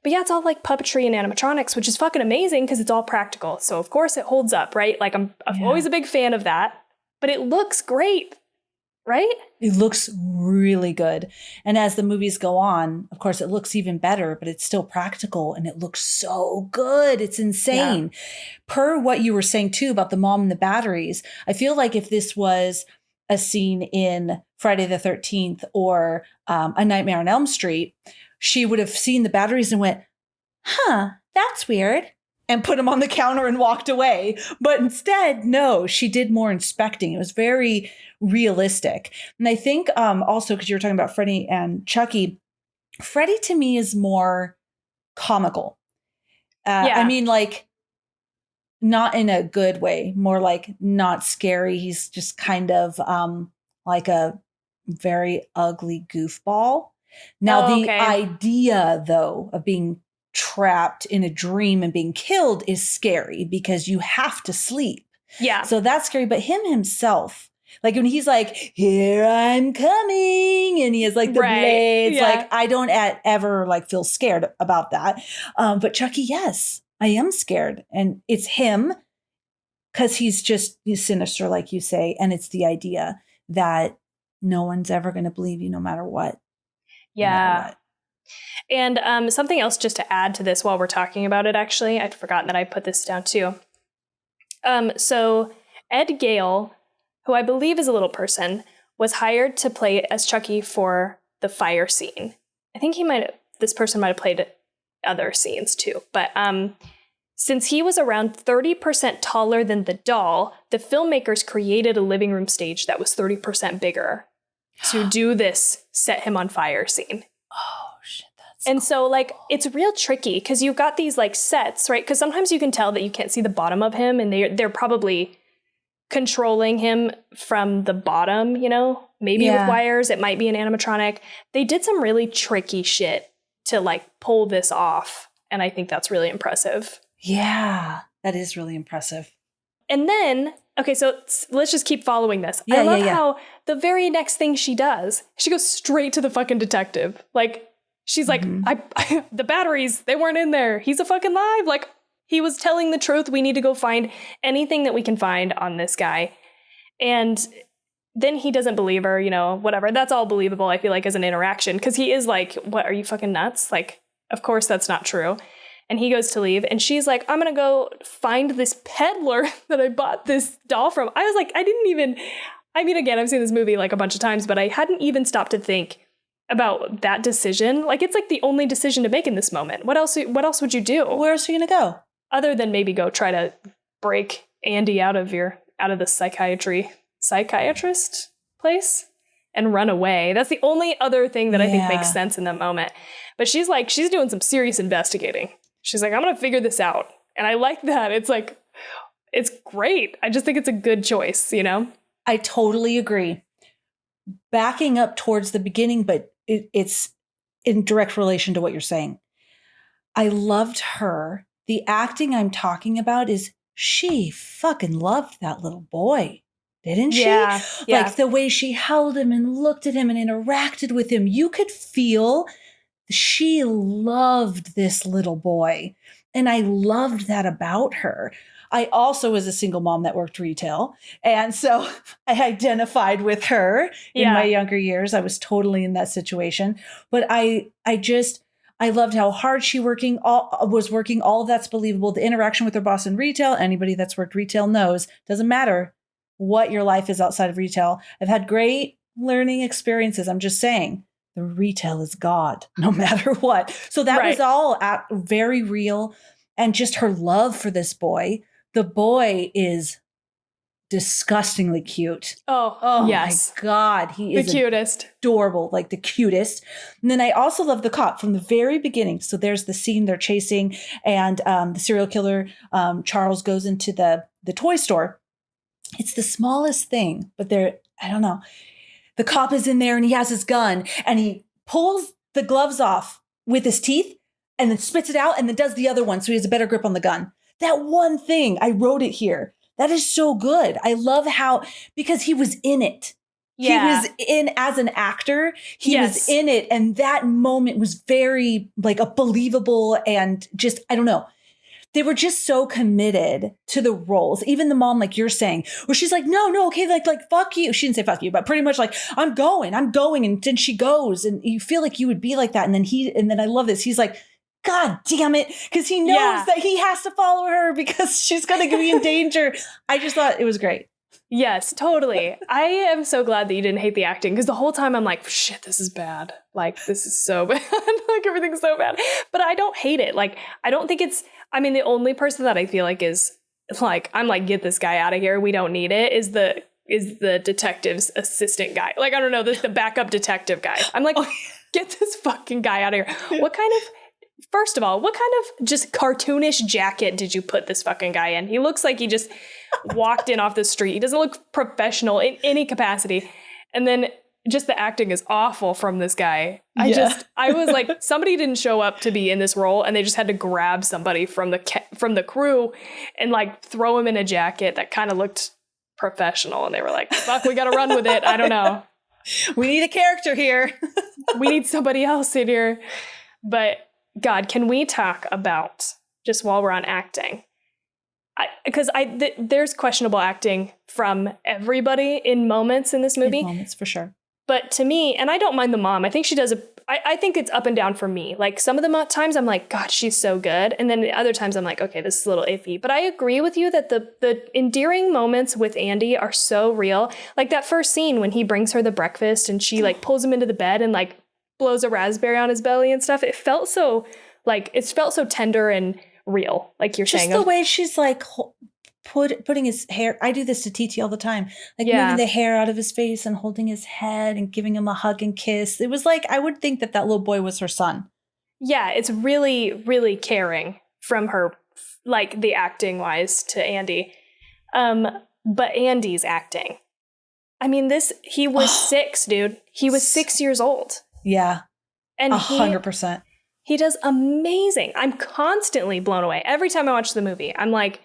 A: But yeah, it's all like puppetry and animatronics, which is fucking amazing because it's all practical. So of course it holds up, right? Like I'm always a big fan of that. But it looks great, right?
B: It looks really good. And as the movies go on, of course, it looks even better, but it's still practical and it looks so good. It's insane. Yeah. Per what you were saying too about the mom and the batteries, I feel like if this was a scene in Friday the 13th or A Nightmare on Elm Street, she would have seen the batteries and went, huh, that's weird, and put them on the counter and walked away. But instead, no, she did more inspecting. It was very realistic. And I think also, because you were talking about Freddy and Chucky, Freddy to me is more comical. I mean, like, not in a good way, more like not scary. He's just kind of like a very ugly goofball. Now, the idea, though, of being trapped in a dream and being killed is scary because you have to sleep.
A: Yeah.
B: So that's scary. But him himself, like when he's like, here I'm coming, and he has like the blades, like I don't ever like feel scared about that. But Chucky, yes, I am scared. And it's him because he's sinister, like you say. And it's the idea that no one's ever going to believe you no matter what.
A: Yeah. And something else just to add to this while we're talking about it, actually, I'd forgotten that I put this down too. So Ed Gale, who I believe is a little person, was hired to play as Chucky for the fire scene. I think this person might have played other scenes too. But since he was around 30% taller than the doll, the filmmakers created a living room stage that was 30% bigger to do this set him on fire scene.
B: Oh, shit.
A: And so, like, it's real tricky because you've got these, like, sets, right? Because sometimes you can tell that you can't see the bottom of him, and they're probably controlling him from the bottom, you know? Maybe with wires. It might be an animatronic. They did some really tricky shit to, like, pull this off, and I think that's really impressive.
B: Yeah, that is really impressive.
A: And then, okay, so let's just keep following this. I love how the very next thing she does, she goes straight to the fucking detective. Like, she's like, the batteries, they weren't in there. He's a fucking live. Like, he was telling the truth. We need to go find anything that we can find on this guy. And then he doesn't believe her, you know, whatever. That's all believable, I feel like, as an interaction. Because he is like, what, are you fucking nuts? Like, of course that's not true. And he goes to leave. And she's like, I'm going to go find this peddler that I bought this doll from. I was like, again, I've seen this movie like a bunch of times, but I hadn't even stopped to think about that decision. Like, it's like the only decision to make in this moment. What else would you do?
B: Where else are you going to go?
A: Other than maybe go try to break Andy out of the psychiatrist place and run away. That's the only other thing that I think makes sense in that moment. But she's doing some serious investigating. She's like, I'm going to figure this out. And I like that. It's like, it's great. I just think it's a good choice, you know?
B: I totally agree. Backing up towards the beginning, but it's in direct relation to what you're saying. I loved her. The acting I'm talking about is she fucking loved that little boy, didn't she?
A: Yeah.
B: Like the way she held him and looked at him and interacted with him. You could feel she loved this little boy. And I loved that about her. I also was a single mom that worked retail. And so I identified with her in my younger years. I was totally in that situation. But I loved how hard she was working. All of that's believable. The interaction with her boss in retail, anybody that's worked retail knows, doesn't matter what your life is outside of retail. I've had great learning experiences. I'm just saying the retail is God, no matter what. So that was all very real. And just her love for this boy. The boy is disgustingly cute.
A: Oh yes.
B: My God. He is
A: the cutest.
B: Adorable, like the cutest. And then I also love the cop from the very beginning. So there's the scene they're chasing and the serial killer, Charles, goes into the toy store. It's the smallest thing, but I don't know. The cop is in there and he has his gun and he pulls the gloves off with his teeth and then spits it out and then does the other one so he has a better grip on the gun. That one thing, I wrote it here. That is so good. I love because he was in it. Yeah. He was in as an actor. He was in it. And that moment was very like a believable and just, I don't know. They were just so committed to the roles. Even the mom, like you're saying, where she's like, no, okay, like, fuck you. She didn't say fuck you, but pretty much like, I'm going. And then she goes and you feel like you would be like that. And then I love this. He's like, God damn it. Because he knows that he has to follow her because she's going to be in danger. I just thought it was great.
A: Yes, totally. I am so glad that you didn't hate the acting because the whole time I'm like, shit, this is bad. Like, this is so bad. Like, everything's so bad. But I don't hate it. Like, I don't think the only person that I feel like is like, I'm like, get this guy out of here. We don't need it is the detective's assistant guy. Like, I don't know, the backup detective guy. I'm like, get this fucking guy out of here. First of all, what kind of just cartoonish jacket did you put this fucking guy in? He looks like he just walked in off the street. He doesn't look professional in any capacity. And then just the acting is awful from this guy. I was like, somebody didn't show up to be in this role and they just had to grab somebody from the crew and like throw him in a jacket that kind of looked professional. And they were like, fuck, we got to run with it. I don't know.
B: We need a character here.
A: We need somebody else in here. But God, can we talk about, just while we're on acting, because there's questionable acting from everybody in moments in this movie.
B: In moments, for sure.
A: But to me, and I don't mind the mom, I think she does I think it's up and down for me. Like some of the times I'm like, God, she's so good. And then the other times I'm like, okay, this is a little iffy. But I agree with you that the endearing moments with Andy are so real. Like that first scene when he brings her the breakfast and she like pulls him into the bed and like blows a raspberry on his belly and stuff. It felt so tender and real, like you're saying.
B: Just the way she's like putting his hair. I do this to TT all the time, like moving the hair out of his face and holding his head and giving him a hug and kiss. It was like, I would think that little boy was her son. Yeah, it's really, really caring from her, like the acting wise to Andy. But Andy's acting. I mean, he was 6, dude. He was 6 years old. Yeah. And 100%. He does amazing. I'm constantly blown away. Every time I watch the movie, I'm like,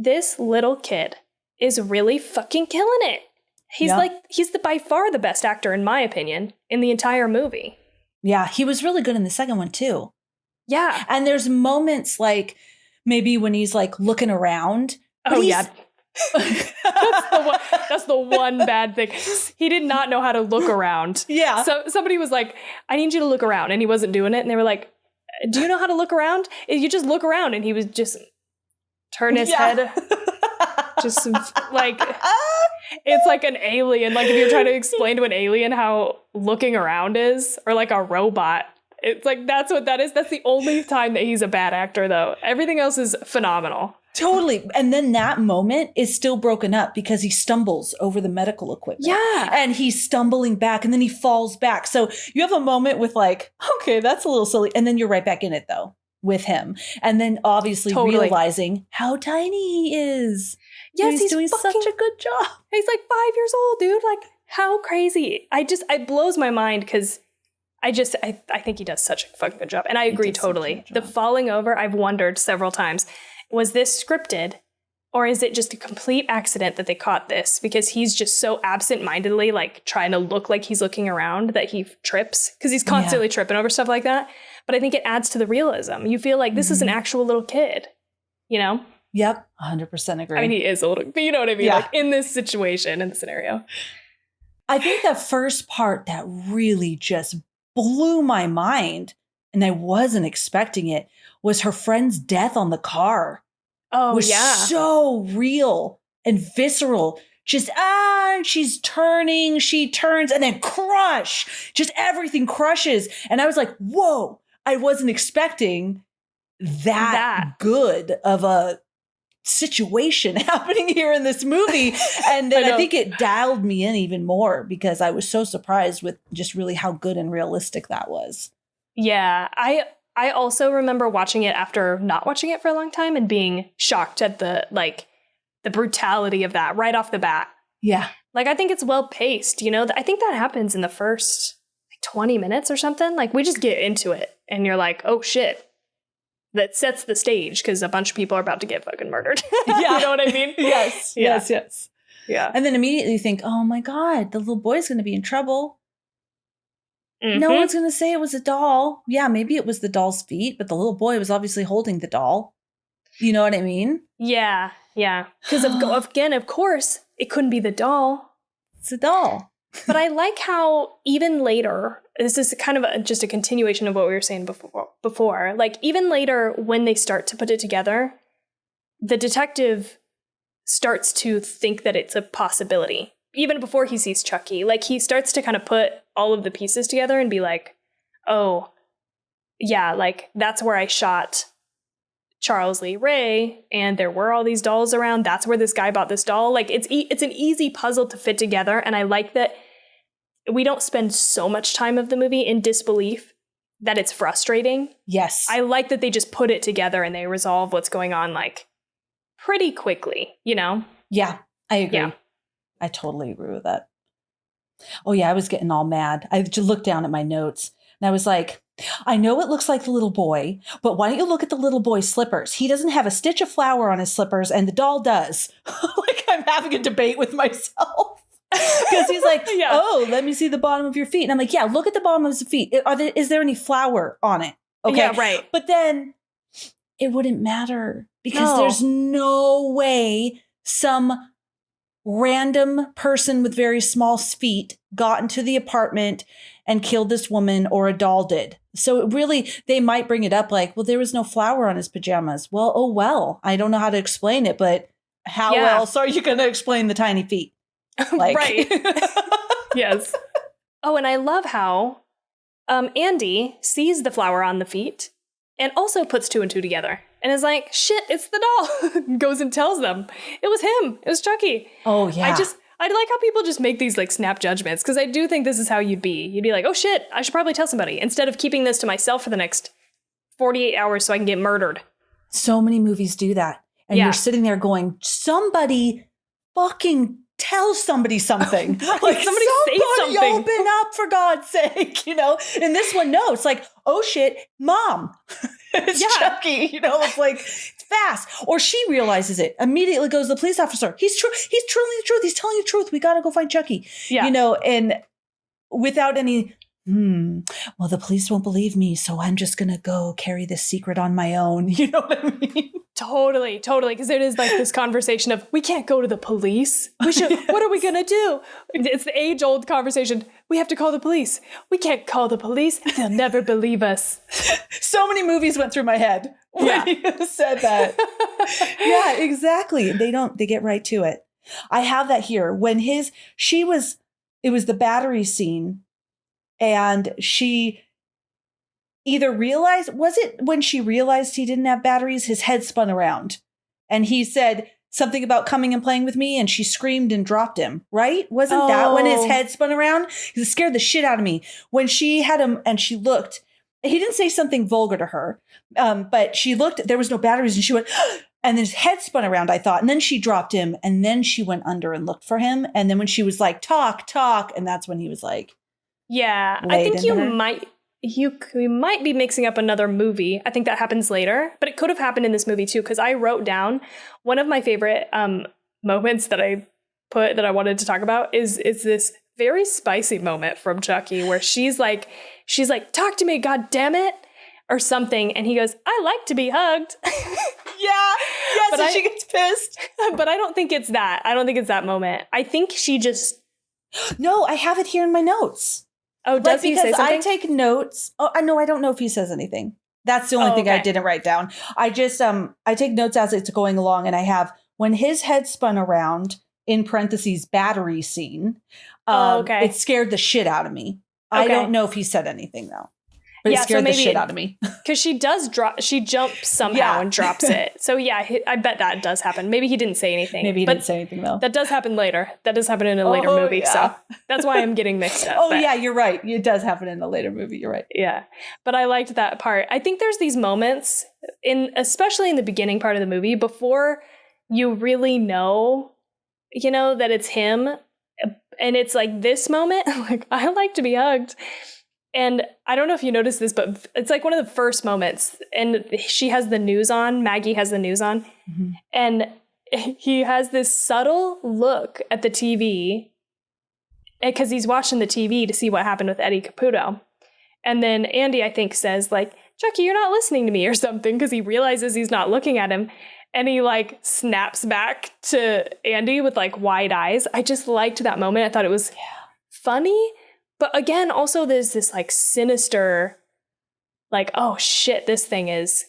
B: this little kid is really fucking killing it. He's by far the best actor, in my opinion, in the entire movie. Yeah, he was really good in the second one, too. Yeah. And there's moments like maybe when he's like looking around. Oh, yeah. That's the one bad thing. He did not know how to look around. Yeah. So somebody was like, I need you to look around. And he wasn't doing it. And they were like, do you know how to look around? You just look around. And he was just turn his head. Just like, it's like an alien. Like if you're trying to explain to an alien how looking around is, or like a robot. It's like, that's what that is. That's the only time that he's a bad actor, though. Everything else is phenomenal. Totally. And then that moment is still broken up because he stumbles over the medical equipment. Yeah. And he's stumbling back and then he falls back. So you have a moment with like, okay, that's a little silly. And then you're right back in it, though, with him. And then obviously realizing how tiny he is. Yes, he's doing such a good job. He's like 5 years old, dude. Like, how crazy. It blows my mind because I think he does such a fucking good job. And I agree totally. The falling over, I've wondered several times, was this scripted or is it just a complete accident that they caught this? Because he's just so absent-mindedly like trying to look like he's looking around that he trips because he's constantly tripping over stuff like that. But I think it adds to the realism. You feel like this is an actual little kid, you know? Yep. 100% agree. I mean, he is a little, but you know what I mean? Yeah. Like in this situation, in the scenario. I think the first part that really just blew my mind, and I wasn't expecting it, was her friend's death on the car. Oh, was so real and visceral. Just, she's turning, she turns, and then crush. Just everything crushes. And I was like, whoa, I wasn't expecting that good of a situation happening here in this movie. And then I think it dialed me in even more because I was so surprised with just really how good and realistic that was. Yeah, I also remember watching it after not watching it for a long time and being shocked at the brutality of that right off the bat. Yeah. Like, I think it's well paced, you know? I think that happens in the first 20 minutes or something. Like, we just get into it and you're like, oh shit. That sets the stage because a bunch of people are about to get fucking murdered. Yeah. You know what I mean? Yes. Yeah. Yes. Yeah. And then immediately you think, oh my God, the little boy's going to be in trouble. Mm-hmm. No one's going to say it was a doll. Yeah, maybe it was the doll's feet, but the little boy was obviously holding the doll. You know what I mean? Yeah. Yeah. Because of course, it couldn't be the doll. It's a doll. But I like how even later, this is kind of just a continuation of what we were saying before. Like even later when they start to put it together, the detective starts to think that it's a possibility. Even before he sees Chucky, like he starts to kind of put all of the pieces together and be like, oh, yeah, like that's where I shot Charles Lee Ray and there were all these dolls around. That's where this guy bought this doll. Like it's an easy puzzle to fit together. And I like that we don't spend so much time of the movie in disbelief that it's frustrating. Yes. I like that they just put it together and they resolve what's going on like pretty quickly, you know? Yeah, I agree. Yeah. I totally agree with that. Oh yeah, I was getting all mad. I just looked down at my notes and I was like, I know it looks like the little boy, but why don't you look at the little boy's slippers? He doesn't have a stitch of flour on his slippers and the doll does. Like I'm having a debate with myself. Because he's like, oh, let me see the bottom of your feet. And I'm like, yeah, look at the bottom of his feet. Is there any flour on it? Okay. Yeah, right. But then it wouldn't matter because there's no way some random person with very small feet got into the apartment and killed this woman or a doll did. So really, they might bring it up like, well, there was no flower on his pajamas. Well, oh, well, I don't know how to explain it, but how else are you going to explain the tiny feet? Like,
A: right. Yes. Oh, and I love how Andy sees the flower on the feet and also puts 2 and 2 together and is like, shit, it's the doll. Goes and tells them. It was him. It was Chucky.
B: Oh, yeah.
A: I like how people just make these like snap judgments, because I do think this is how you'd be. You'd be like, oh shit, I should probably tell somebody, instead of keeping this to myself for the next 48 hours so I can get murdered.
B: So many movies do that. And you're sitting there going, somebody fucking tell somebody something. Like somebody say something. Open up, for God's sake. You know, in this one, no, it's like, oh shit, mom. It's Chucky. You know, it's like, it's fast. Or she realizes it, immediately goes to the police officer. He's telling the truth. He's telling the truth. We got to go find Chucky. Yeah. You know, and without any, well, the police won't believe me, so I'm just going to go carry this secret on my own. You know what I mean?
A: Totally. Because it is like this conversation of, we can't go to the police. We should, what are we going to do? It's the age-old conversation. We have to call the police. We can't call the police. They'll never believe us.
B: So many movies went through my head when you said that. Yeah, exactly. They get right to it. I have that here. When it was the battery scene, and she either realized, was it when she realized he didn't have batteries, his head spun around and he said something about coming and playing with me, and she screamed and dropped him, right? Wasn't that when his head spun around? Because it scared the shit out of me. When she had him and she looked, he didn't say something vulgar to her, but she looked, there was no batteries, and she went, and then his head spun around, I thought, and then she dropped him, and then she went under and looked for him. And then when she was like, talk, and that's when he was like,
A: yeah, I think we might be mixing up another movie. I think that happens later, but it could have happened in this movie too, because I wrote down one of my favorite moments that I wanted to talk about is this very spicy moment from Chucky where she's like, talk to me, God damn it, or something, and he goes, I like to be hugged.
B: Yes, and she gets pissed.
A: But I don't think it's that. I don't think it's that moment. I think she just...
B: No, I have it here in my notes.
A: Oh, does he say something?
B: I take notes. Oh, no, I don't know if he says anything. That's the only thing I didn't write down. I just, I take notes as it's going along, and I have, when his head spun around, in parentheses, battery scene, it scared the shit out of me. Okay. I don't know if he said anything, though. But it scared the shit out of me.
A: Because she jumps somehow and drops it. So yeah, I bet that does happen. Maybe he didn't say anything.
B: Maybe he didn't say anything, though.
A: That does happen later. That does happen in a later movie. Yeah. So that's why I'm getting mixed up.
B: Yeah, you're right. It does happen in a later movie. You're right.
A: Yeah. But I liked that part. I think there's these moments, especially in the beginning part of the movie, before you really know, that it's him. And it's like this moment, like, I like to be hugged. And I don't know if you noticed this, but it's like one of the first moments. And she has the news on. Maggie has the news on. Mm-hmm. And he has this subtle look at the TV because he's watching the TV to see what happened with Eddie Caputo. And then Andy, I think, says, like, Chucky, you're not listening to me or something, because he realizes he's not looking at him. And he, like, snaps back to Andy with, like, wide eyes. I just liked that moment. I thought it was funny. But again, also there's this like sinister, like, oh shit, this thing is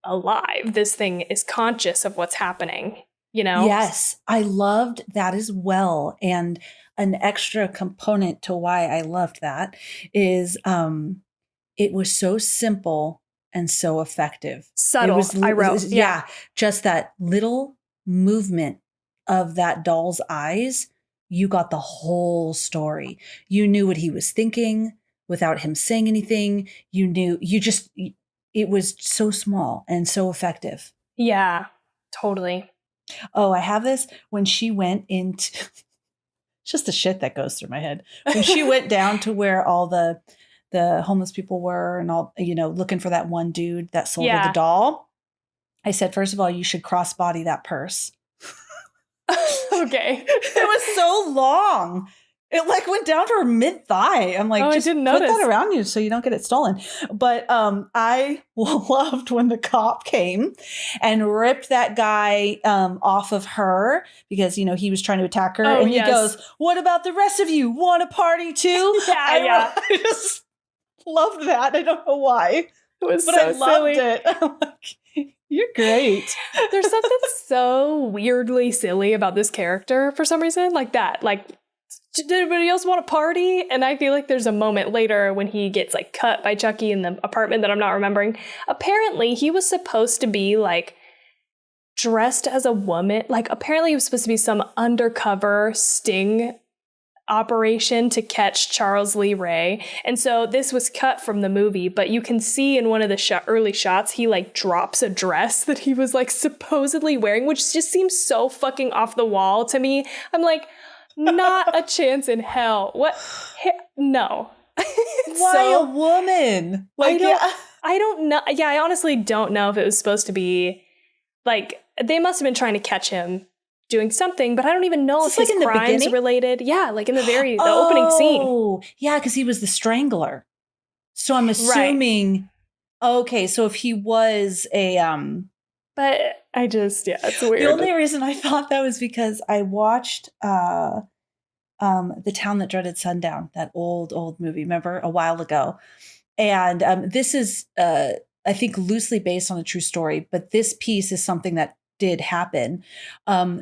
A: alive. This thing is conscious of what's happening, Yes, I loved that as well. And an extra component to why I loved that is it was so simple and so effective. Subtle, I wrote.
B: Yeah, just that little movement of that doll's eyes. You got the whole story. You knew what he was thinking without him saying anything. It was so small and so effective.
A: Yeah, totally.
B: Oh, I have this when she went into, just the shit that goes through my head. When she went down to where all the homeless people were and all, looking for that one dude that sold her the doll. I said, first of all, you should crossbody that purse.
A: Okay.
B: It was so long. It like went down to her mid thigh. I'm like, just
A: I didn't
B: put
A: notice.
B: that around you so you don't get it stolen. But I loved when the cop came and ripped that guy off of her because, you know, he was trying to attack her. And he goes, what about the rest of you? Want a party too? I just loved that. I don't know why.
A: It was
B: but
A: so
B: I loved
A: silly.
B: it. I'm like, you're great.
A: There's something so weirdly silly about this character for some reason, like that. Like, did anybody else want a party? And I feel like there's a moment later when he gets like cut by Chucky in the apartment that I'm not remembering. Apparently, he was supposed to be like dressed as a woman. Like, apparently, he was supposed to be some undercover sting operation to catch Charles Lee Ray. And so this was cut from the movie, but you can see in one of the early shots, he like drops a dress that he was like supposedly wearing, which just seems so fucking off the wall to me. I'm like, not a chance in hell. What? No.
B: Why a woman? Like,
A: I don't know. Yeah, I honestly don't know if it was supposed to be like, they must have been trying to catch him doing something, but I don't even know if his crimes related. Yeah, like in the opening scene.
B: Oh, yeah, because he was the strangler. So I'm assuming, okay, so if he was a
A: but I just, it's weird.
B: The only reason I thought that was because I watched The Town That Dreaded Sundown, that old movie, remember, a while ago. And this is, I think, loosely based on a true story, but this piece is something that did happen,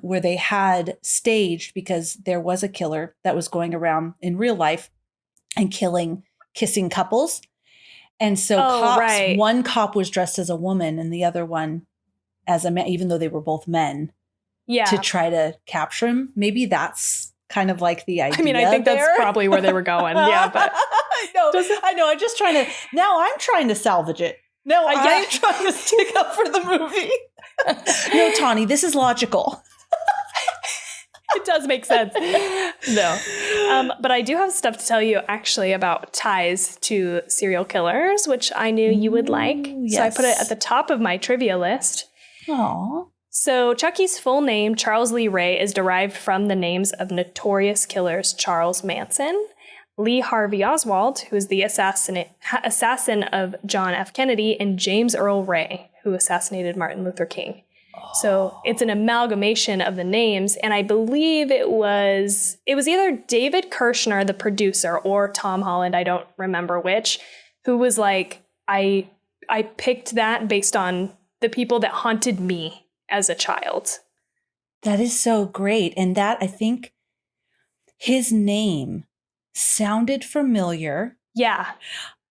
B: where they had staged, because there was a killer that was going around in real life and killing kissing couples. And so one cop was dressed as a woman and the other one as a man, even though they were both men, to try to capture him. Maybe that's kind of like the idea.
A: I mean, I think that's probably where they were going. Yeah, but
B: I know. I'm just trying to salvage it. No, I'm trying to stick up for the movie. No, Tawny, this is logical.
A: It does make sense. No. But I do have stuff to tell you actually about ties to serial killers, which I knew you would like. Yes. So I put it at the top of my trivia list.
B: Aww.
A: So Chucky's full name, Charles Lee Ray, is derived from the names of notorious killers Charles Manson, Lee Harvey Oswald, who is the assassin of John F. Kennedy, and James Earl Ray, who assassinated Martin Luther King. So it's an amalgamation of the names, and I believe it was either David Kirshner, the producer, or Tom Holland, I don't remember which, who was like, I picked that based on the people that haunted me as a child.
B: That is so great. And that, I think, his name sounded familiar.
A: Yeah.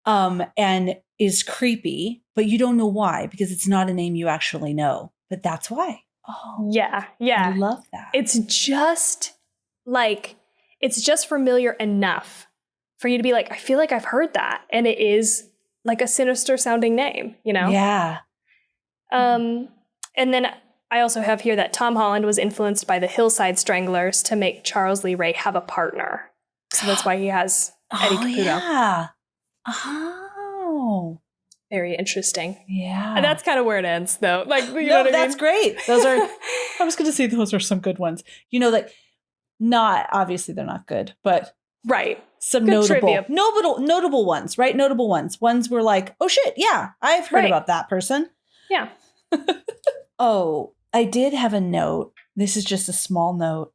B: And is creepy, but you don't know why, because it's not a name you actually know. But that's why. Oh,
A: yeah. I
B: love that.
A: It's just familiar enough for you to be like, I feel like I've heard that. And it is like a sinister sounding name, you know?
B: Yeah.
A: And then I also have here that Tom Holland was influenced by the Hillside Stranglers to make Charles Lee Ray have a partner. So that's why he has Eddie Caputo.
B: Yeah. Oh.
A: Very interesting.
B: Yeah.
A: And that's kind of where it ends, though. Like, you know what
B: that's
A: I mean?
B: Great. Those are, I was going to say those are some good ones. You know, that obviously they're not good, but some
A: good
B: notable ones, right? Notable ones. Ones were like, oh shit, yeah, I've heard about that person.
A: Yeah.
B: Oh, I did have a note. This is just a small note.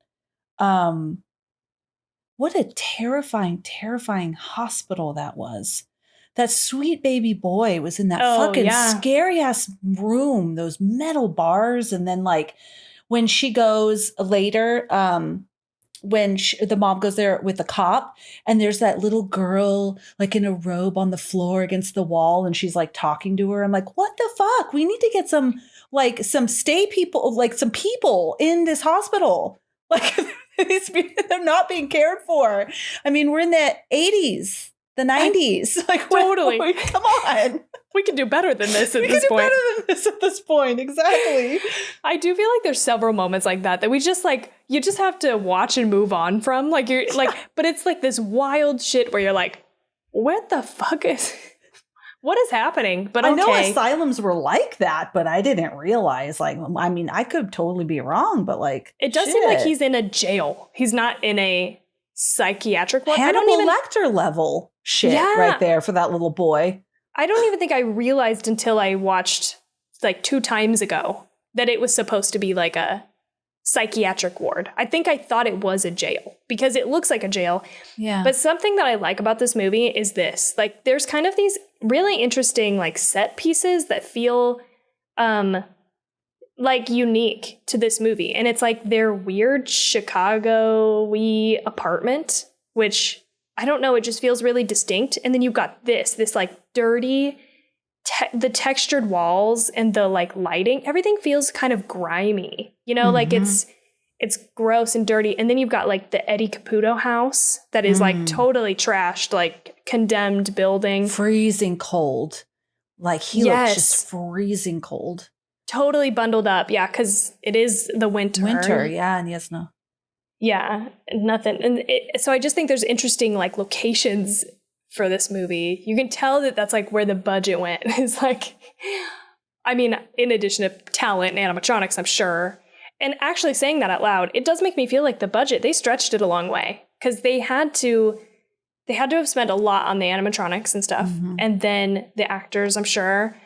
B: What a terrifying, terrifying hospital that was. That sweet baby boy was in that fucking scary ass room, those metal bars. And then like when she goes later, when the mom goes there with the cop and there's that little girl like in a robe on the floor against the wall and she's like talking to her. I'm like, what the fuck? We need to get some stay people, like some people in this hospital. Like they're not being cared for. I mean, we're in the 80s. The 90s. Like,
A: totally.
B: Come on.
A: We can do better than this at this point.
B: Exactly.
A: I do feel like there's several moments like that we just like, you just have to watch and move on from. Like, you're like, but it's like this wild shit where you're like, what the fuck what is happening? But
B: I know asylums were like that, but I didn't realize, like, I mean, I could totally be wrong, but like,
A: it does seem like he's in a jail. He's not in a psychiatric ward.
B: Hannibal Lecter level shit right there for that little boy.
A: I don't even think I realized until I watched like 2 times ago that it was supposed to be like a psychiatric ward. I think I thought it was a jail because it looks like a jail.
B: Yeah.
A: But something that I like about this movie is this. Like, there's kind of these really interesting like set pieces that feel like unique to this movie. And it's like their weird Chicago-y apartment, which I don't know, it just feels really distinct. And then you've got this like dirty, the textured walls and the like lighting, everything feels kind of grimy, you know, like it's gross and dirty. And then you've got like the Eddie Caputo house that is like totally trashed, like condemned building.
B: Freezing cold. Like he looks just freezing cold.
A: Totally bundled up. Yeah, because it is the winter.
B: Yeah, and yes, no.
A: Yeah, nothing. And so I just think there's interesting like locations for this movie. You can tell that that's like where the budget went. It's like, I mean, in addition to talent and animatronics, I'm sure. And actually saying that out loud, it does make me feel like the budget, they stretched it a long way because they had to have spent a lot on the animatronics and stuff. And then the actors, I'm sure.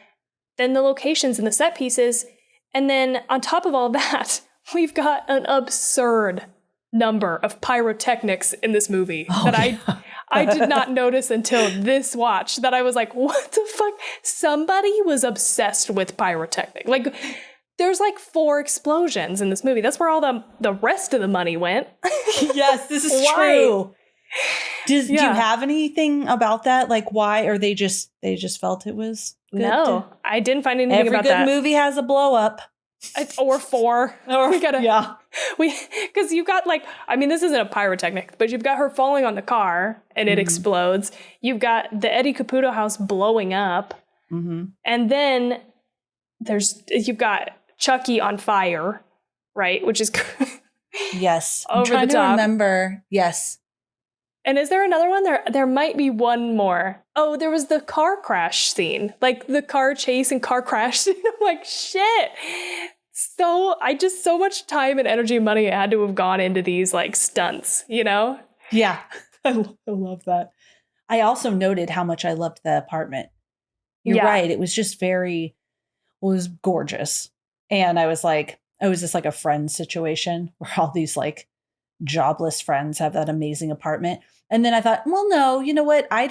A: Then the locations and the set pieces. And then on top of all that, we've got an absurd number of pyrotechnics in this movie I did not notice until this watch, that I was like, what the fuck? Somebody was obsessed with pyrotechnics. Like, there's like 4 explosions in this movie. That's where all the rest of the money went.
B: Yes, this is true. Do you have anything about that? Like why? Or they just felt it was good?
A: No, I didn't find anything about that.
B: Every good movie has a blow up.
A: Or 4.
B: Or we gotta,
A: because you've got like, I mean, this isn't a pyrotechnic, but you've got her falling on the car and it explodes. You've got the Eddie Caputo house blowing up. And then you've got Chucky on fire, right? Which is
B: yes.
A: over
B: I'm trying
A: the top.
B: To remember. Yes.
A: And is there another one? There might be one more. Oh, there was the car crash scene. Like the car chase and car crash scene. I'm like, shit. So much time and energy and money had to have gone into these like stunts, you know?
B: Yeah. I love that. I also noted how much I loved the apartment. You're right. It was just it was gorgeous. And I was just like a friend situation where all these like jobless friends have that amazing apartment. And then I thought, well, no, you know what? I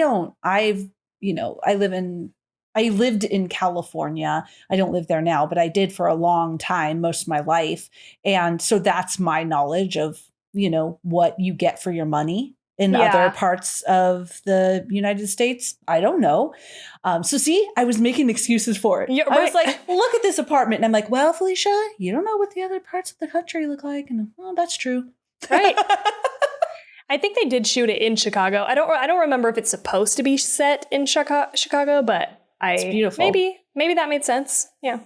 B: lived in California. I don't live there now, but I did for a long time, most of my life. And so that's my knowledge of, you know, what you get for your money in other parts of the United States. I don't know. So see, I was making excuses for it. I was like, look at this apartment. And I'm like, well, Felicia, you don't know what the other parts of the country look like. And well, that's true.
A: Right. I think they did shoot it in Chicago. I don't remember if it's supposed to be set in Chicago, but it's beautiful. Maybe that made sense. Yeah.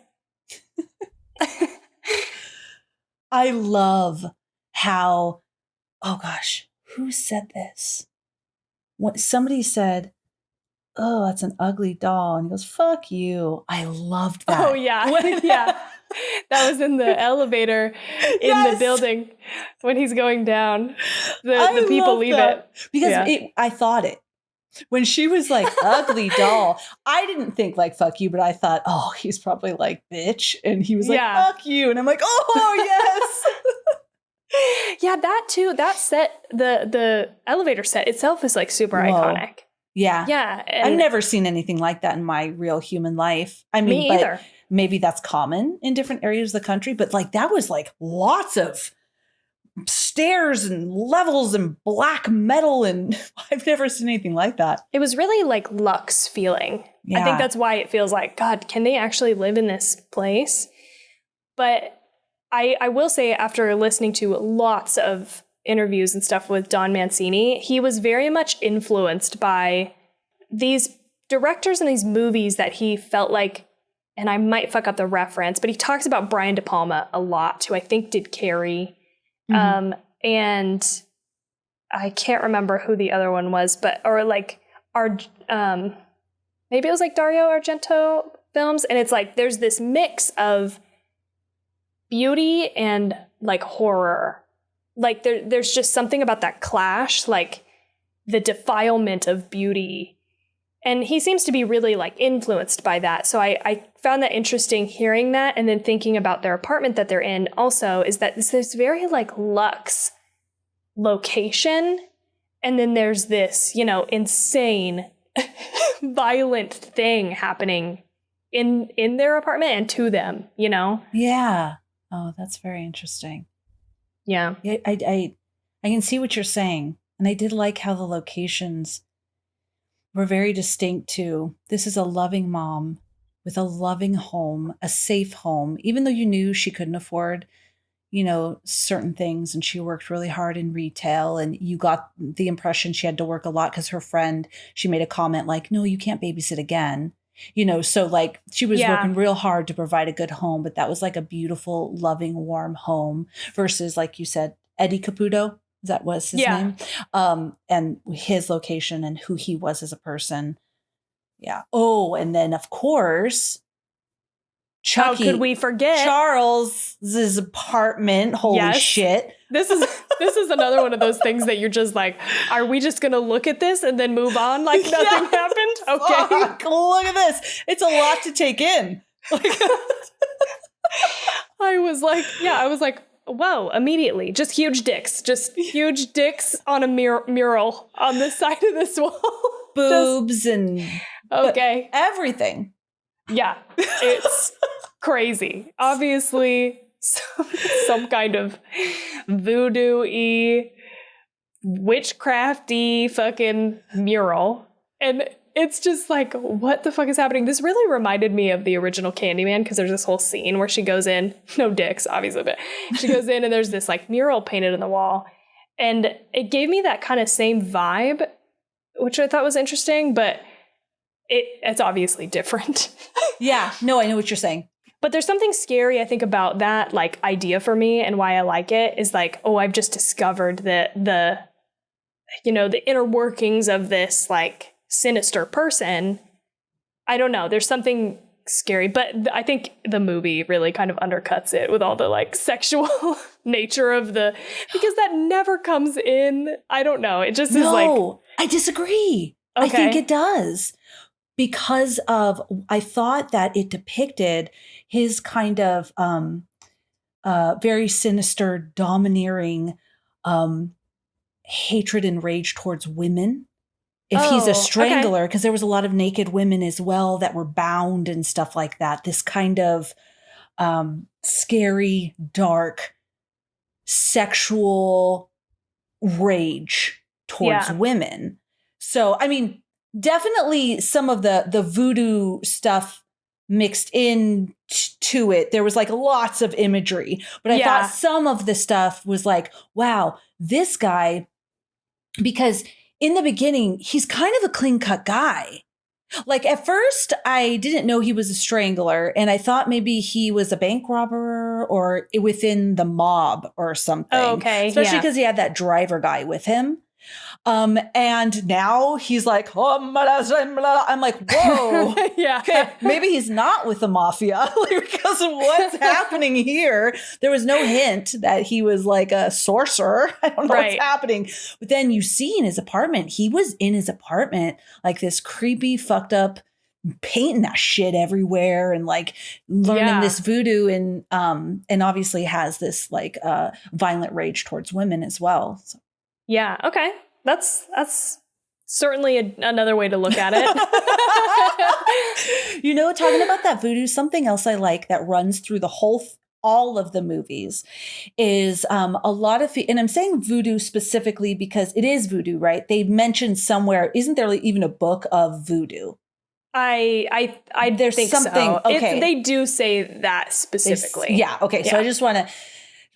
B: I love how, oh gosh, who said this? Somebody said, oh, that's an ugly doll. And he goes, fuck you. I loved that.
A: Oh, yeah. Yeah. That was in the elevator in the building when he's going down. The people leave it.
B: Because I thought it. When she was like, ugly doll, I didn't think like, fuck you, but I thought, oh, he's probably like, bitch. And he was like, fuck you. And I'm like, oh, yes.
A: Yeah, that too. That set, the elevator set itself is like super iconic.
B: Yeah.
A: Yeah.
B: I've never seen anything like that in my real human life. I mean,
A: me either.
B: Maybe that's common in different areas of the country, but like that was like lots of stairs and levels and black metal, and I've never seen anything like that.
A: It was really like luxe feeling. Yeah. I think that's why it feels like, God, can they actually live in this place? But I will say, after listening to lots of interviews and stuff with Don Mancini, he was very much influenced by these directors and these movies that he felt like, and I might fuck up the reference, but he talks about Brian De Palma a lot, who I think did Carrie. And I can't remember who the other one was, maybe it was like Dario Argento films. And it's like, there's this mix of beauty and like horror, like there's just something about that clash, like the defilement of beauty. And he seems to be really like influenced by that. So I found that interesting hearing that, and then thinking about their apartment that they're in also is that this very like luxe location. And then there's this, you know, insane, violent thing happening in their apartment and to them, you know?
B: Yeah. Oh, that's very interesting.
A: Yeah.
B: I can see what you're saying. And I did like how the locations were very distinct too. This is a loving mom with a loving home, a safe home, even though you knew she couldn't afford, you know, certain things, and she worked really hard in retail, and you got the impression she had to work a lot because her friend, she made a comment like, no, you can't babysit again. You know, so like she was working real hard to provide a good home, but that was like a beautiful, loving, warm home versus, like you said, Eddie Caputo. That was his name. And his location and who he was as a person. Yeah. Oh, and then of course, Chucky.
A: How could we forget
B: Charles's apartment? Holy shit.
A: This is another one of those things that you're just like, are we just going to look at this and then move on like nothing happened? Okay.
B: Fuck, look at this. It's a lot to take in.
A: I was like, whoa, immediately. Just huge dicks on a mural on the side of this wall.
B: Boobs and everything.
A: Yeah, it's crazy. Obviously, some kind of voodoo-y, witchcraft-y fucking mural. And it's just like, what the fuck is happening? This really reminded me of the original Candyman, because there's this whole scene where she goes in, no dicks, obviously, but she goes in and there's this like mural painted on the wall. And it gave me that kind of same vibe, which I thought was interesting, but it's obviously different.
B: Yeah, no, I know what you're saying.
A: But there's something scary, I think, about that like idea for me, and why I like it is like, oh, I've just discovered that the inner workings of this like sinister person. I don't know. There's something scary, but I think the movie really kind of undercuts it with all the like sexual nature of because that never comes in. I don't know. It just is like.
B: No, I disagree. Okay. I think it does. Because I thought that it depicted his kind of very sinister, domineering hatred and rage towards women. If he's a strangler, because there was a lot of naked women as well that were bound and stuff like that. This kind of scary, dark, sexual rage towards women. So, I mean, definitely some of the voodoo stuff mixed in to it. There was like lots of imagery, but I thought some of the stuff was like, wow, this guy, because in the beginning, he's kind of a clean-cut guy. Like at first, I didn't know he was a strangler, and I thought maybe he was a bank robber or within the mob or something.
A: Oh, okay.
B: Especially because he had that driver guy with him. And now he's like, I'm like, whoa. Okay, maybe he's not with the mafia because of what's happening here. There was no hint that he was like a sorcerer. I don't know what's happening. But then you see in his apartment, he was in his apartment like this creepy, fucked up, painting that shit everywhere and like learning this voodoo and obviously has this like violent rage towards women as well. So.
A: Yeah. Okay. That's certainly another way to look at it.
B: You know, talking about that voodoo, something else I like that runs through all of the movies is a lot of, and I'm saying voodoo specifically because it is voodoo, right? They mentioned somewhere, isn't there like even a book of voodoo? I
A: there's think
B: something.
A: So.
B: Okay,
A: they do say that specifically.
B: Okay. So I just want to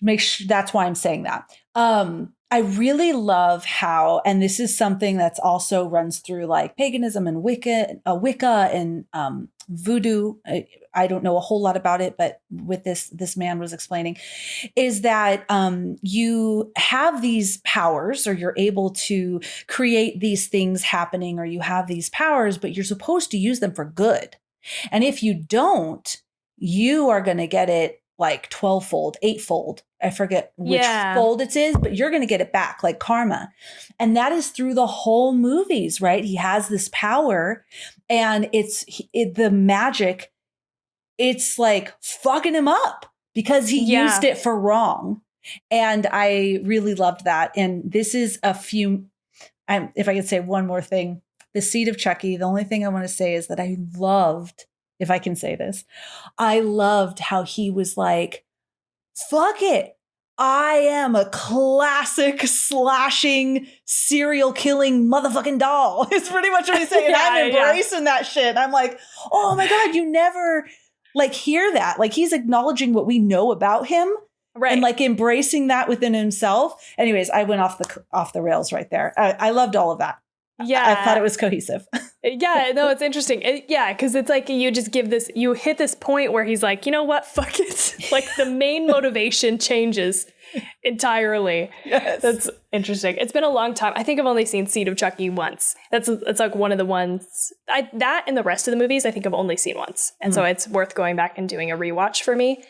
B: make sure that's why I'm saying that. I really love how, and this is something that's also runs through like paganism and Wicca and voodoo. I don't know a whole lot about it, but with this man was explaining, is that you have these powers, or you're able to create these things happening, or you have these powers, but you're supposed to use them for good. And if you don't, you are going to get it like 12-fold, 8-fold. I forget which fold it is, but you're going to get it back like karma. And that is through the whole movies, right? He has this power and the magic, it's like fucking him up because he used it for wrong. And I really loved that. And this is if I could say one more thing, the Seed of Chucky, the only thing I want to say is that I loved, if I can say this, I loved how he was like, fuck it. I am a classic slashing, serial killing motherfucking doll. It's pretty much what he's saying. I'm embracing that shit. I'm like, oh my God, you never like hear that. Like he's acknowledging what we know about him. Right. And like embracing that within himself. Anyways, I went off the rails right there. I loved all of that. Yeah. I thought it was cohesive.
A: Yeah, no, it's interesting. Because it's like you just you hit this point where he's like, you know what, fuck it. Like the main motivation changes entirely. Yes. That's interesting. It's been a long time. I think I've only seen Seed of Chucky once. That's like one of the ones, that and the rest of the movies I think I've only seen once. And so it's worth going back and doing a rewatch for me.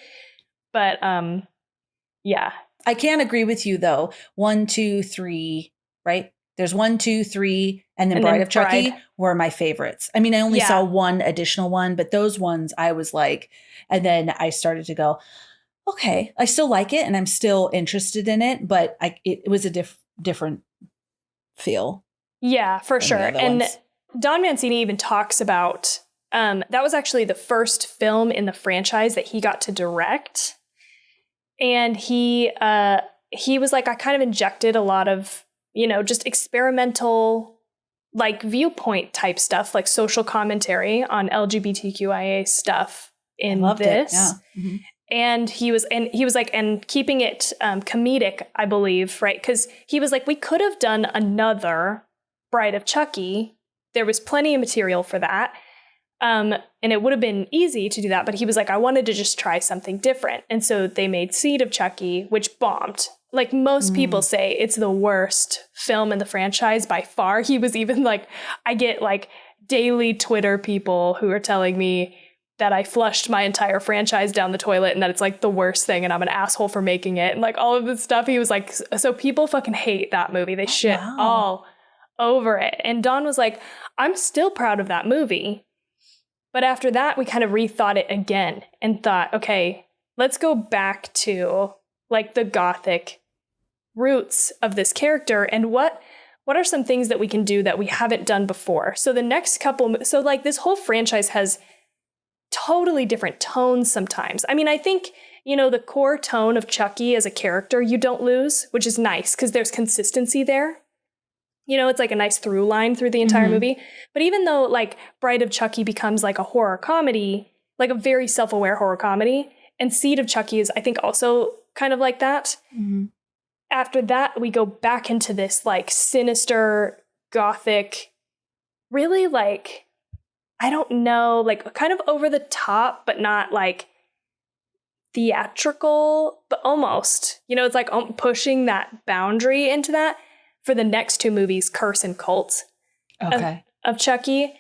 A: But yeah.
B: I can't agree with you though. 1, 2, 3, right? There's 1, 2, 3, and then Bride of Chucky were my favorites. I mean, I only saw one additional one, but those ones I was like, and then I started to go, okay, I still like it and I'm still interested in it, but it was a different feel.
A: Yeah, for sure. And Don Mancini even talks about, that was actually the first film in the franchise that he got to direct. And he was like, I kind of injected a lot of, just experimental, like viewpoint type stuff, like social commentary on LGBTQIA stuff in this. Yeah. Mm-hmm. And he was like, and keeping it comedic, I believe, right? Because he was like, we could have done another Bride of Chucky. There was plenty of material for that. And it would have been easy to do that. But he was like, I wanted to just try something different. And so they made Seed of Chucky, which bombed. Like most people say it's the worst film in the franchise by far. He was even like, I get like daily Twitter people who are telling me that I flushed my entire franchise down the toilet and that it's like the worst thing and I'm an asshole for making it and like all of this stuff. He was like, so people fucking hate that movie. They shit all over it. And Don was like, I'm still proud of that movie. But after that, we kind of rethought it again and thought, okay, let's go back to like the gothic roots of this character and what are some things that we can do that we haven't done before. So the next couple, so like this whole franchise has totally different tones sometimes. I mean, I think, the core tone of Chucky as a character, you don't lose, which is nice because there's consistency there. It's like a nice through line through the entire movie. But even though like Bride of Chucky becomes like a horror comedy, like a very self-aware horror comedy, and Seed of Chucky is, I think, also kind of like that. Mm-hmm. After that, we go back into this like sinister, gothic, really like, I don't know, like kind of over the top, but not like theatrical, but almost. It's like pushing that boundary into that for the next two movies, Curse and Cult of Chucky.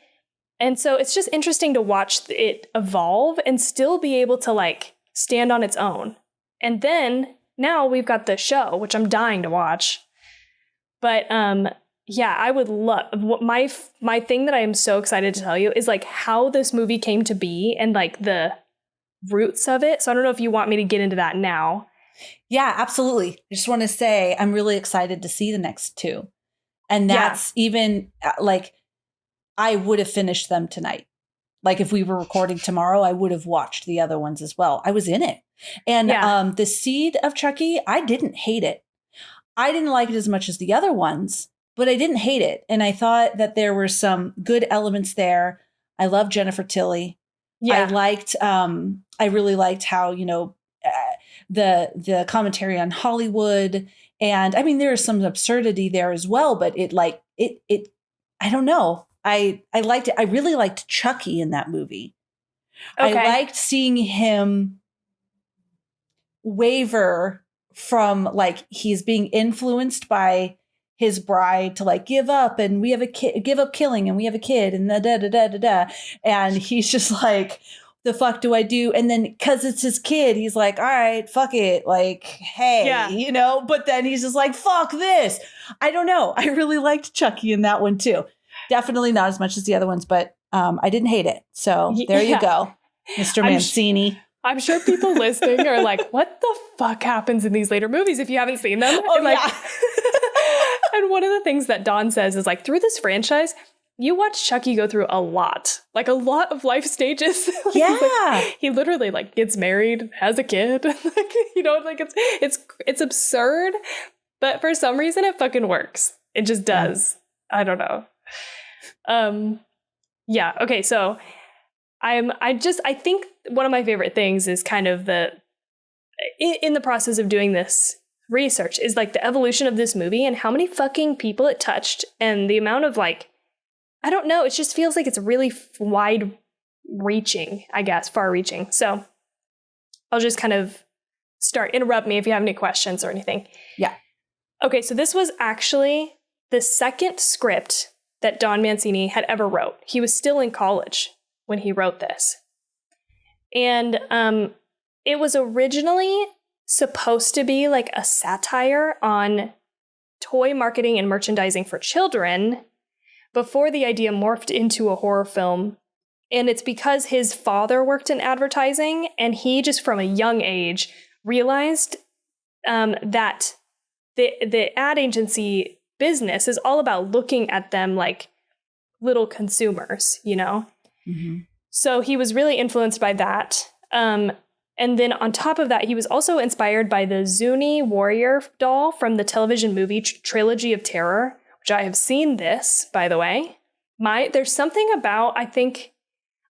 A: And so it's just interesting to watch it evolve and still be able to like stand on its own. And then now we've got the show, which I'm dying to watch. But I would love my thing that I am so excited to tell you is like how this movie came to be and like the roots of it. So I don't know if you want me to get into that now.
B: Yeah, absolutely. I just want to say I'm really excited to see the next two. And that's even like I would have finished them tonight. Like if we were recording tomorrow, I would have watched the other ones as well. I was in it. And the Seed of Chucky, I didn't hate it. I didn't like it as much as the other ones, but I didn't hate it. And I thought that there were some good elements there. I love Jennifer Tilly. Yeah. I really liked how, the commentary on Hollywood. And I mean, there is some absurdity there as well, but it I don't know. I liked it. I really liked Chucky in that movie. Okay. I liked seeing him waver from like he's being influenced by his bride to like give up and we have a kid, give up killing and we have a kid and and he's just like, the fuck do I do? And then because it's his kid, he's like, all right, fuck it. Like, hey, you know, but then he's just like, fuck this. I don't know. I really liked Chucky in that one too. Definitely not as much as the other ones, but I didn't hate it. So there you go, Mr. Mancini.
A: I'm sure people listening are like, what the fuck happens in these later movies if you haven't seen them?
B: Oh,
A: and like,
B: yeah.
A: and one of the things that Don says is like, through this franchise, you watch Chucky go through a lot of life stages. Like,
B: Yeah.
A: he literally like gets married, has a kid. Like, you know, like it's absurd, but for some reason it fucking works. It just does. Yeah. I don't know. Yeah. Okay. So I think one of my favorite things is kind of in the process of doing this research is like the evolution of this movie and how many fucking people it touched and the amount of like, I don't know. It just feels like it's really wide reaching, I guess, far reaching. So I'll just kind of interrupt me if you have any questions or anything.
B: Yeah.
A: Okay. So this was actually the second script that Don Mancini had ever wrote. He was still in college when he wrote this. And it was originally supposed to be like a satire on toy marketing and merchandising for children before the idea morphed into a horror film. And it's because his father worked in advertising and he just from a young age realized that the ad agency business is all about looking at them like little consumers, you know? Mm-hmm. So he was really influenced by that. And then on top of that, he was also inspired by the Zuni warrior doll from the television movie Trilogy of Terror, which I have seen this, by the way. There's something about, I think,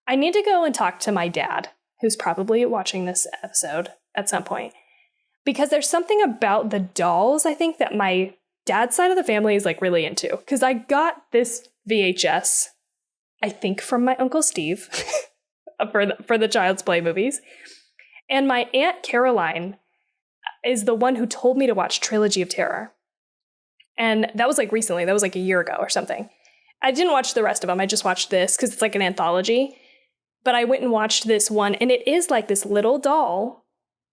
A: I need to go and talk to my dad, who's probably watching this episode at some point. Because there's something about the dolls, I think, that my dad's side of the family is like really into. Because I got this VHS, I think from my Uncle Steve, for the Child's Play movies. And my Aunt Caroline is the one who told me to watch Trilogy of Terror. And that was like recently, that was like a year ago or something. I didn't watch the rest of them. I just watched this because it's like an anthology. But I went and watched this one, and it is like this little doll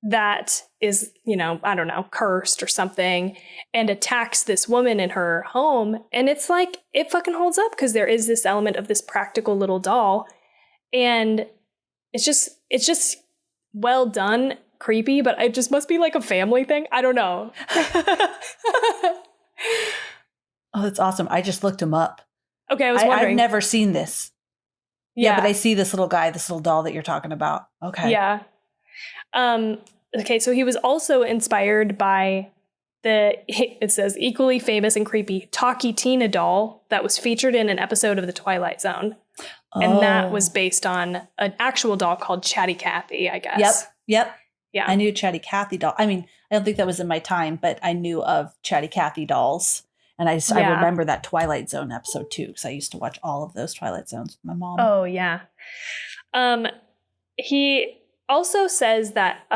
A: that is, you know, I don't know, cursed or something, and attacks this woman in her home. And it's like, it fucking holds up because there is this element of this practical little doll. And it's just well done, creepy, but it just must be like a family thing. I don't know.
B: Oh, that's awesome. I just looked him up.
A: Okay, I was wondering.
B: I've never seen this. Yeah, but I see this little guy, this little doll that you're talking about. Okay.
A: Yeah. Okay, so he was also inspired by it says, equally famous and creepy Talkie Tina doll that was featured in an episode of The Twilight Zone. Oh. And that was based on an actual doll called Chatty Cathy, I guess.
B: Yep.
A: Yeah.
B: I knew Chatty Cathy doll. I mean, I don't think that was in my time, but I knew of Chatty Cathy dolls. And I remember that Twilight Zone episode too, because I used to watch all of those Twilight Zones with my mom.
A: Oh, yeah. He also says that,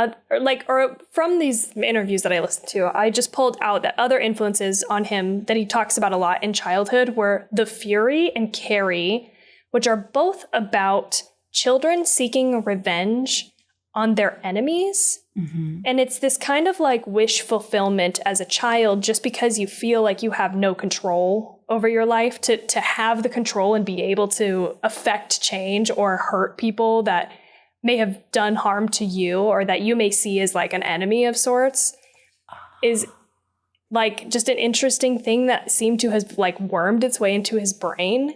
A: from these interviews that I listened to, I just pulled out that other influences on him that he talks about a lot in childhood were The Fury and Carrie, which are both about children seeking revenge on their enemies. Mm-hmm. And it's this kind of like wish fulfillment as a child, just because you feel like you have no control over your life, to have the control and be able to affect change or hurt people that may have done harm to you or that you may see as like an enemy of sorts, is like just an interesting thing that seemed to have like wormed its way into his brain.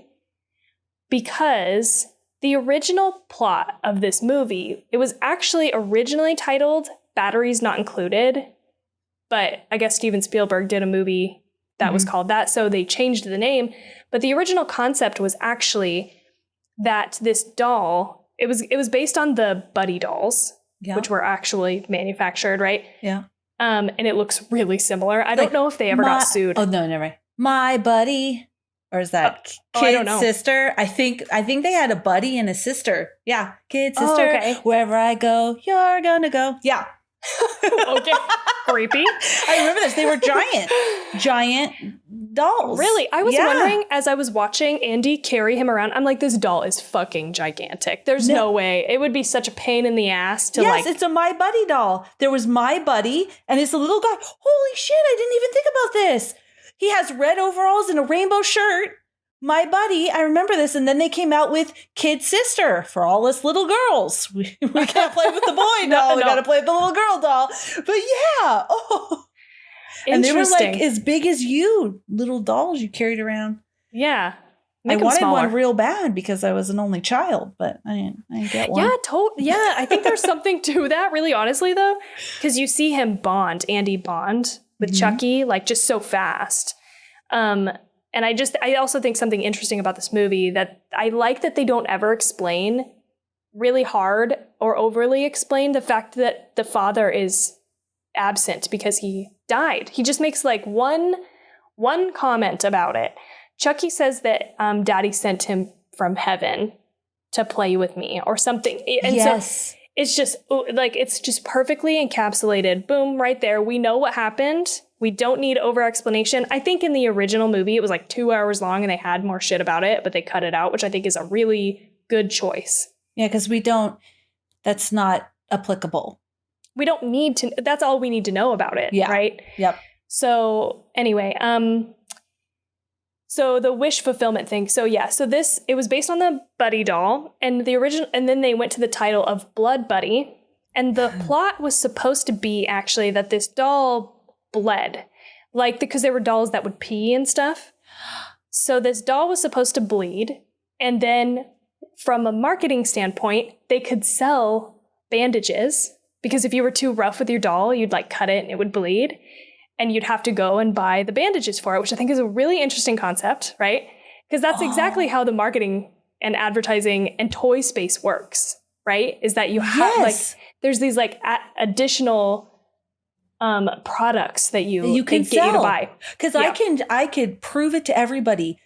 A: Because the original plot of this movie, it was actually originally titled Batteries Not Included, but I guess Steven Spielberg did a movie that was called that, so they changed the name. But the original concept was actually that this doll, it was based on the Buddy dolls, which were actually manufactured, right? Yeah. And it looks really similar. I don't know if they ever got sued.
B: Oh, no, never mind. My Buddy. Or is that kid sister? I think they had a buddy and a sister. Yeah, kid sister. Oh, okay. Wherever I go, you're gonna go. Yeah.
A: Okay. Creepy.
B: I remember this. They were giant dolls.
A: Really? I was wondering as I was watching Andy carry him around, I'm like, this doll is fucking gigantic. There's no way. It would be such a pain in the ass to
B: Yes, it's a My Buddy doll. There was My Buddy, and it's a little guy. Holy shit, I didn't even think about this. He has red overalls and a rainbow shirt. My Buddy, I remember this, and then they came out with Kid Sister for all us little girls. We can't play with the boy doll. We got to play with the little girl doll. But yeah, and they were like as big as you, little dolls you carried around.
A: Yeah.
B: I wanted one real bad because I was an only child, but I didn't get one.
A: Yeah, I think there's something to that, really honestly, though, because you see him Andy bond with Chucky, like just so fast. And I also think something interesting about this movie that I like that they don't ever explain really hard or overly explain the fact that the father is absent because he died. He just makes like one comment about it. Chucky says that Daddy sent him from heaven to play with me or something. And so it's just perfectly encapsulated. Boom, right there. We know what happened. We don't need over explanation. I think in the original movie, it was like 2 hours long and they had more shit about it, but they cut it out, which I think is a really good choice.
B: Yeah, because that's not applicable.
A: We don't need to, that's all we need to know about it, right?
B: Yep.
A: So anyway, so the wish fulfillment thing. So it was based on the Buddy doll and the original, and then they went to the title of Blood Buddy. And the plot was supposed to be actually that this doll bled, because there were dolls that would pee and stuff. So this doll was supposed to bleed. And then from a marketing standpoint, they could sell bandages because if you were too rough with your doll, you'd cut it and it would bleed. And you'd have to go and buy the bandages for it, which I think is a really interesting concept, right? Because that's exactly how the marketing and advertising and toy space works, right? Is that you have there's these additional products that you can get you to buy.
B: Because I could prove it to everybody.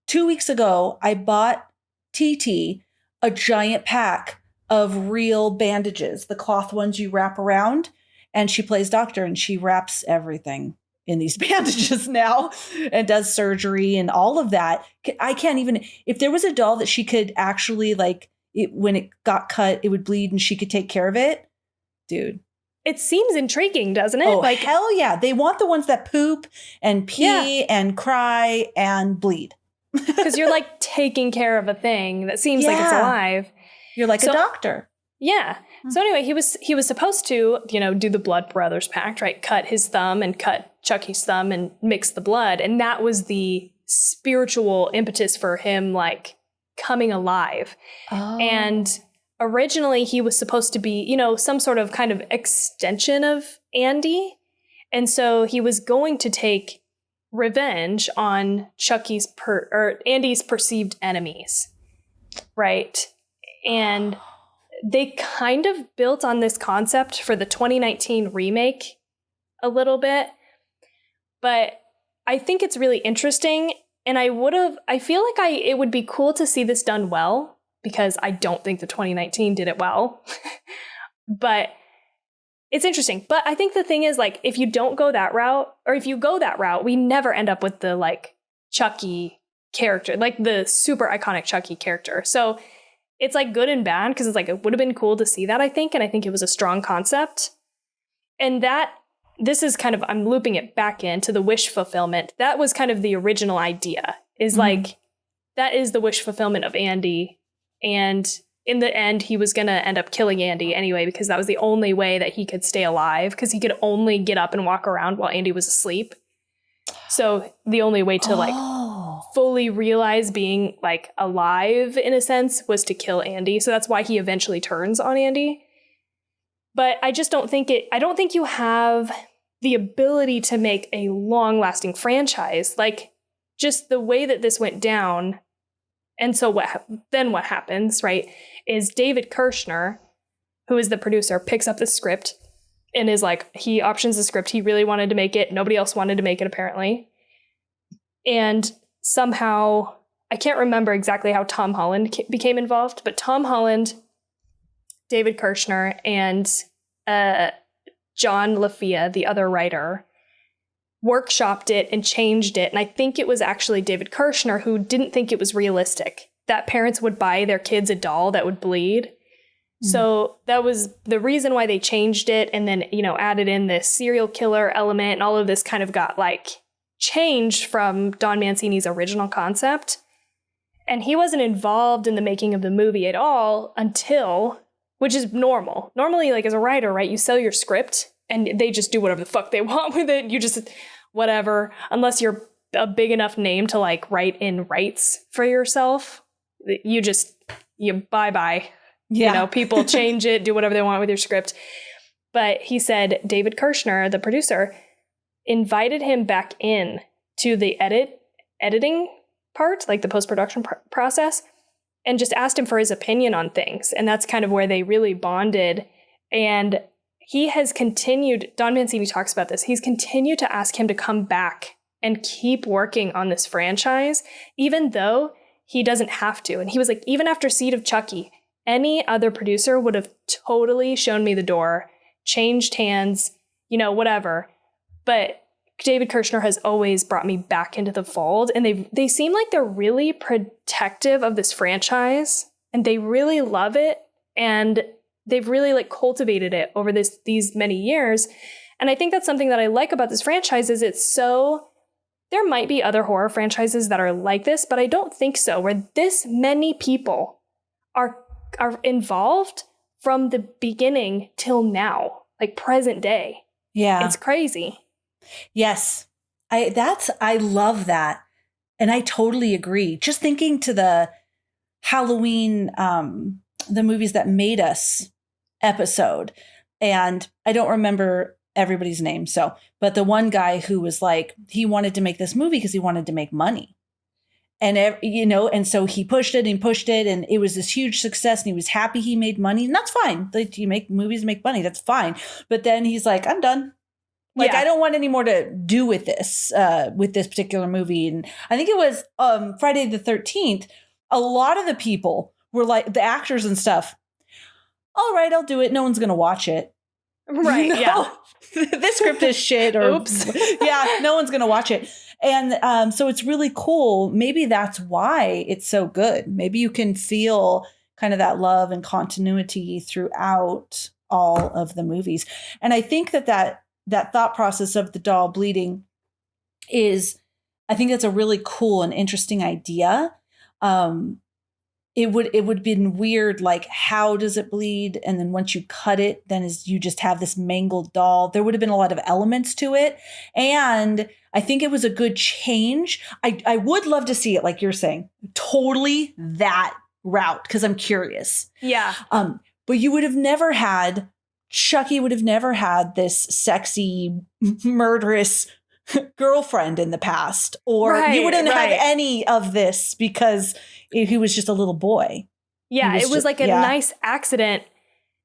B: 2 weeks ago, I bought TT a giant pack of real bandages, the cloth ones you wrap around. And she plays doctor and she wraps everything in these bandages now and does surgery and all of that. I can't even, if there was a doll that she could actually when it got cut, it would bleed and she could take care of it. Dude.
A: It seems intriguing, doesn't it?
B: Oh, hell yeah. They want the ones that poop and pee and cry and bleed.
A: Because you're taking care of a thing that seems like it's alive.
B: You're like a doctor.
A: Yeah. So anyway, he was supposed to, do the Blood Brothers Pact, right? Cut his thumb and cut Chucky's thumb and mix the blood. And that was the spiritual impetus for him, coming alive. Oh. And originally he was supposed to be, some sort of kind of extension of Andy. And so he was going to take revenge on Andy's perceived enemies. Right. And they kind of built on this concept for the 2019 remake a little bit, but I think it's really interesting. And I feel like it would be cool to see this done well, because I don't think the 2019 did it well, but it's interesting. But I think the thing is, if you don't go that route, or if you go that route, we never end up with the Chucky character, the super iconic Chucky character. So it's good and bad, because it's it would have been cool to see that, I think. And I think it was a strong concept. And this is kind of, I'm looping it back into the wish fulfillment. That was kind of the original idea, is that is the wish fulfillment of Andy. And in the end, he was going to end up killing Andy anyway, because that was the only way that he could stay alive, because he could only get up and walk around while Andy was asleep. So the only way to fully realize being alive in a sense was to kill Andy. So that's why he eventually turns on Andy. But I just don't think you have the ability to make a long lasting franchise. Just the way that this went down. And so what happens, right, is David Kirshner, who is the producer, picks up the script and is he options the script. He really wanted to make it. Nobody else wanted to make it, apparently. And somehow, I can't remember exactly how Tom Holland became involved, but Tom Holland, David Kirshner, and John LaFia, the other writer, workshopped it and changed it. And I think it was actually David Kirshner who didn't think it was realistic that parents would buy their kids a doll that would bleed. So that was the reason why they changed it, and then, you know, added in this serial killer element, and all of this kind of got like changed from Don Mancini's original concept. And he wasn't involved in the making of the movie at all until, which is normal. Normally, like as a writer, right, you sell your script and they just do whatever the fuck they want with it. You just, whatever, unless you're a big enough name to like write in rights for yourself, you bye-bye. Yeah. You know, people change it, do whatever they want with your script. But he said David Kirshner, the producer, invited him back in to the editing part, like the post-production process, and just asked him for his opinion on things. And that's kind of where they really bonded. And he has continued, Don Mancini talks about this, he's continued to ask him to come back and keep working on this franchise, even though he doesn't have to. And he was like, even after Seed of Chucky, any other producer would have totally shown me the door, changed hands, you know, whatever. But David Kirshner has always brought me back into the fold, and they seem like they're really protective of this franchise, and they really love it, and they've really like cultivated it over these many years. And I think that's something that I like about this franchise is there might be other horror franchises that are like this, but I don't think so, where this many people are involved from the beginning till now, like present day. Yeah. It's crazy.
B: Yes. I love that. And I totally agree. Just thinking to the Halloween, the movies that made us episode, and I don't remember everybody's name. But the one guy who was like, he wanted to make this movie because he wanted to make money. And, you know, and so he pushed it, and it was this huge success, and he was happy he made money, and that's fine. Like, you make movies, make money, that's fine. But then he's like, I'm done. Like, I don't want any more to do with this particular movie. And I think it was Friday the 13th. A lot of the people were like, the actors and stuff, all right, I'll do it. No one's going to watch it.
A: Right. Yeah.
B: This script is shit. Or, oops. Yeah, no one's going to watch it. And so it's really cool. Maybe that's why it's so good. Maybe you can feel kind of that love and continuity throughout all of the movies. And I think that thought process of the doll bleeding I think that's a really cool and interesting idea. It would been weird, like, how does it bleed? And then once you cut it, then you just have this mangled doll. There would have been a lot of elements to it. And I think it was a good change. I would love to see it, like you're saying, totally that route, because I'm curious.
A: Yeah.
B: But you would have never had, Chucky would have never had this sexy, murderous girlfriend in the past. Or you wouldn't have any of this because he was just a little boy.
A: Yeah, it was like a nice accident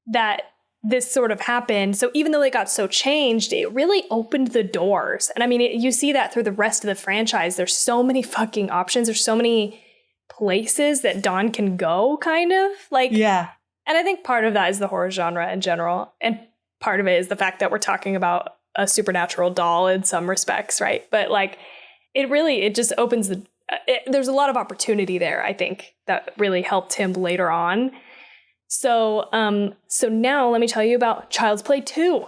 A: that this sort of happened. So even though it got so changed, it really opened the doors. And I mean, you see that through the rest of the franchise. There's so many fucking options. There's so many places that Don can go, kind of. Like, yeah. And I think part of that is the horror genre in general. And part of it is the fact that we're talking about a supernatural doll in some respects, right? But like, it just opens there's a lot of opportunity there, I think, that really helped him later on. So now let me tell you about Child's Play 2,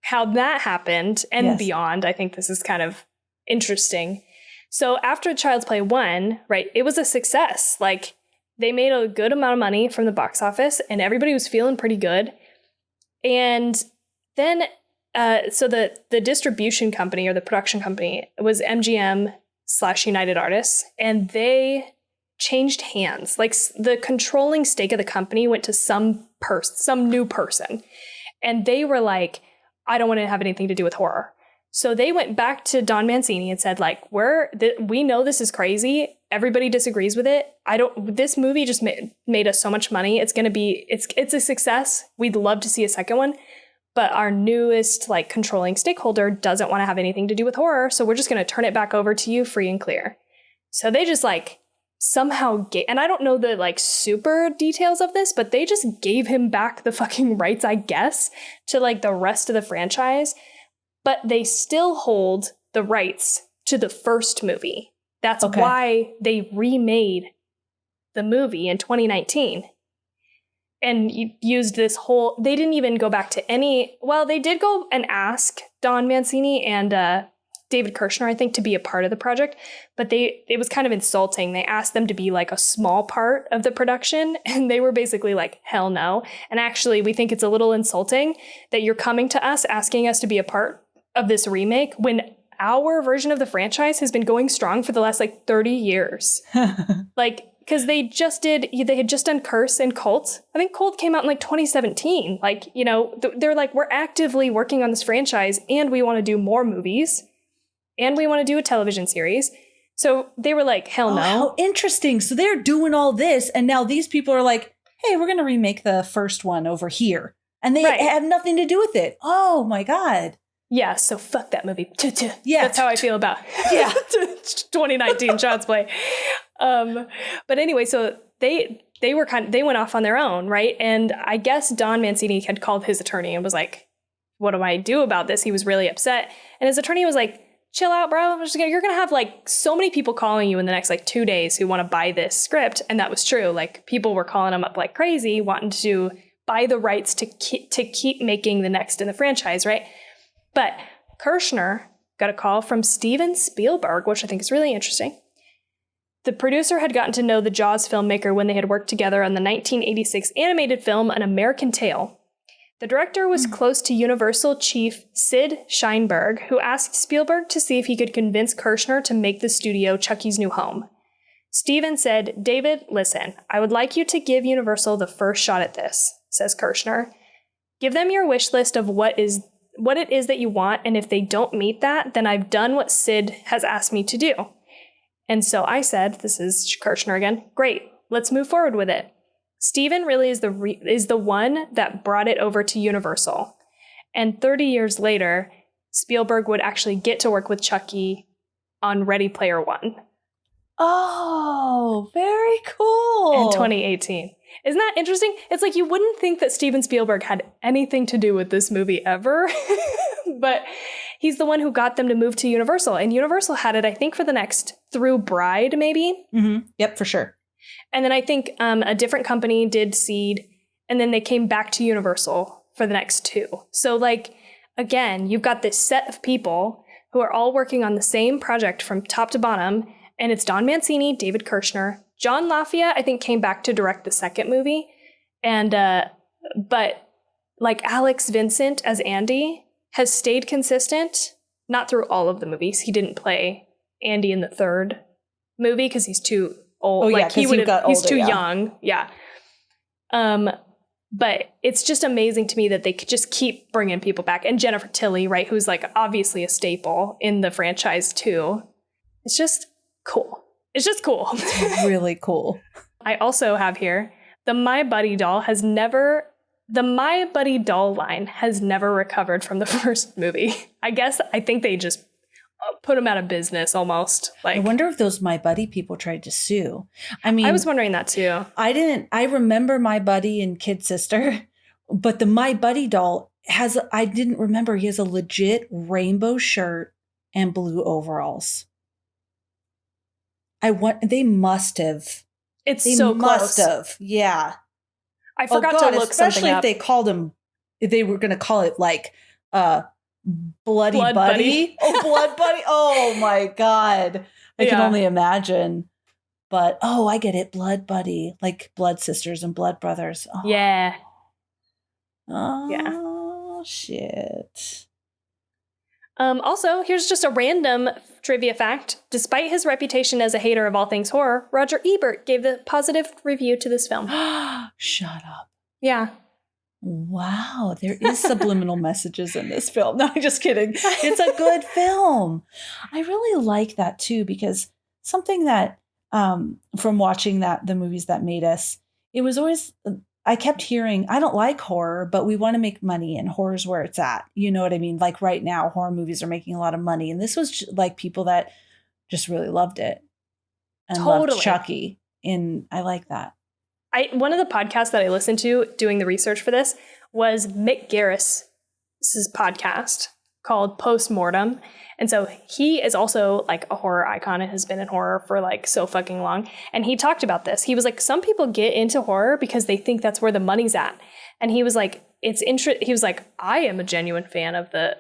A: how that happened and beyond. I think this is kind of interesting. So after Child's Play 1, right, it was a success. Like, they made a good amount of money from the box office and everybody was feeling pretty good. And then, so the distribution company or the production company was MGM/United Artists, and they changed hands. Like, the controlling stake of the company went to some new person. And they were like, I don't want to have anything to do with horror. So they went back to Don Mancini and said, like, we know this is crazy. Everybody disagrees with it. This movie just made us so much money. It's going to be, it's a success. We'd love to see a second one. But our newest, like, controlling stakeholder doesn't want to have anything to do with horror. So we're just going to turn it back over to you free and clear. So they just, like, somehow and I don't know the, like, super details of this, but they just gave him back the fucking rights, I guess, to, like, the rest of the franchise. But they still hold the rights to the first movie. That's why they remade the movie in 2019 and used this whole, they didn't even go back to any, well, they did go and ask Don Mancini and David Kirshner, I think, to be a part of the project, but it was kind of insulting. They asked them to be like a small part of the production, and they were basically like, hell no. And actually, we think it's a little insulting that you're coming to us asking us to be a part of this remake when our version of the franchise has been going strong for the last like 30 years. Like, because they had just done Curse and Cult. I think Cult came out in like 2017. Like, you know, they're like, we're actively working on this franchise and we want to do more movies. And we want to do a television series. So they were like, hell no.
B: How interesting. So they're doing all this. And now these people are like, hey, we're going to remake the first one over here. And they have nothing to do with it. Oh, my God.
A: Yeah. So fuck that movie.
B: Yeah.
A: That's how I feel about 2019 Child's Play. But anyway, so they went off on their own. Right. And I guess Don Mancini had called his attorney and was like, what do I do about this? He was really upset. And his attorney was like, chill out, bro. You're going to have like so many people calling you in the next like 2 days who want to buy this script. And that was true. Like people were calling him up like crazy, wanting to buy the rights to keep making the next in the franchise, right? But Kirshner got a call from Steven Spielberg, which I think is really interesting. The producer had gotten to know the Jaws filmmaker when they had worked together on the 1986 animated film An American Tail. The director was close to Universal chief Sid Sheinberg, who asked Spielberg to see if he could convince Kirshner to make the studio Chucky's new home. Steven said, David, listen, I would like you to give Universal the first shot at this, says Kirshner. Give them your wish list of what it is that you want, and if they don't meet that, then I've done what Sid has asked me to do. And so I said, this is Kirshner again, great, let's move forward with it. Steven really is the one that brought it over to Universal. And 30 years later, Spielberg would actually get to work with Chucky on Ready Player One.
B: Oh, very cool.
A: In 2018. Isn't that interesting? It's like you wouldn't think that Steven Spielberg had anything to do with this movie ever. But he's the one who got them to move to Universal. And Universal had it, I think, for the next through Bride, maybe.
B: Mm-hmm. Yep, for sure.
A: And then I think a different company did Seed, and then they came back to Universal for the next two. So, like, again, you've got this set of people who are all working on the same project from top to bottom, and it's Don Mancini, David Kirshner. John Lafayette, I think, came back to direct the second movie. And, but, like, Alex Vincent as Andy has stayed consistent, not through all of the movies. He didn't play Andy in the third movie because he's too old.
B: Oh, yeah,
A: he's too young. Yeah. But it's just amazing to me that they could just keep bringing people back. And Jennifer Tilly, right, who's like obviously a staple in the franchise too. It's just cool. It's just cool.
B: It's really cool.
A: I also have here, the My Buddy doll line has never recovered from the first movie. I think they just put them out of business almost. Like,
B: I wonder if those My Buddy people tried to sue. I mean,
A: I was wondering that too.
B: I remember My Buddy and Kid Sister, but the My Buddy doll I didn't remember he has a legit rainbow shirt and blue overalls. They must have.
A: It's so close.
B: Must have. Yeah.
A: I forgot to look
B: especially
A: something up.
B: if they called him, if they were going to call it like Blood Buddy. Oh, Blood Buddy. Oh my God. I can only imagine. But I get it. Blood Buddy. Like blood sisters and blood brothers. Oh.
A: Yeah.
B: Oh, shit.
A: Also, here's just a random trivia fact. Despite his reputation as a hater of all things horror, Roger Ebert gave the positive review to this film.
B: Shut up.
A: Yeah.
B: Wow, there is subliminal messages in this film. No, I'm just kidding. It's a good film. I really like that too, because something that from watching the movies that made us, it was always, I kept hearing, I don't like horror, but we want to make money and horror's where it's at. You know what I mean? Like right now, horror movies are making a lot of money. And this was like people that just really loved it and loved Chucky. And I like that.
A: One of the podcasts that I listened to doing the research for this was Mick Garris's podcast. called Postmortem. And so he is also like a horror icon and has been in horror for like so fucking long. And he talked about this. He was like, some people get into horror because they think that's where the money's at. And he was like, he was like, I am a genuine fan of the,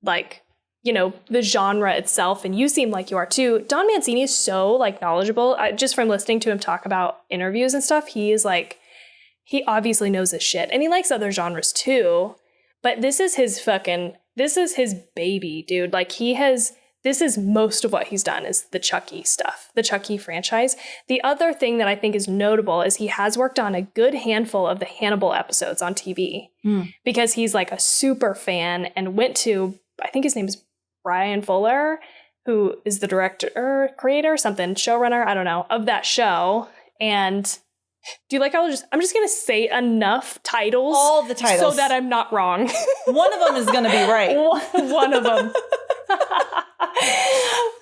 A: like, you know, the genre itself. And you seem like you are too. Don Mancini is so like knowledgeable. Just from listening to him talk about interviews and stuff, he is like, he obviously knows his shit. And he likes other genres too. But this is his baby, dude. Like this is most of what he's done is the Chucky stuff, the Chucky franchise. The other thing that I think is notable is he has worked on a good handful of the Hannibal episodes on TV because he's like a super fan and went to, I think his name is Brian Fuller, who is the director, creator, something, showrunner, I don't know, of that show. And do you like how I'm just going to say enough titles?
B: All the titles.
A: So that I'm not wrong.
B: One of them is going to be right.
A: One of them.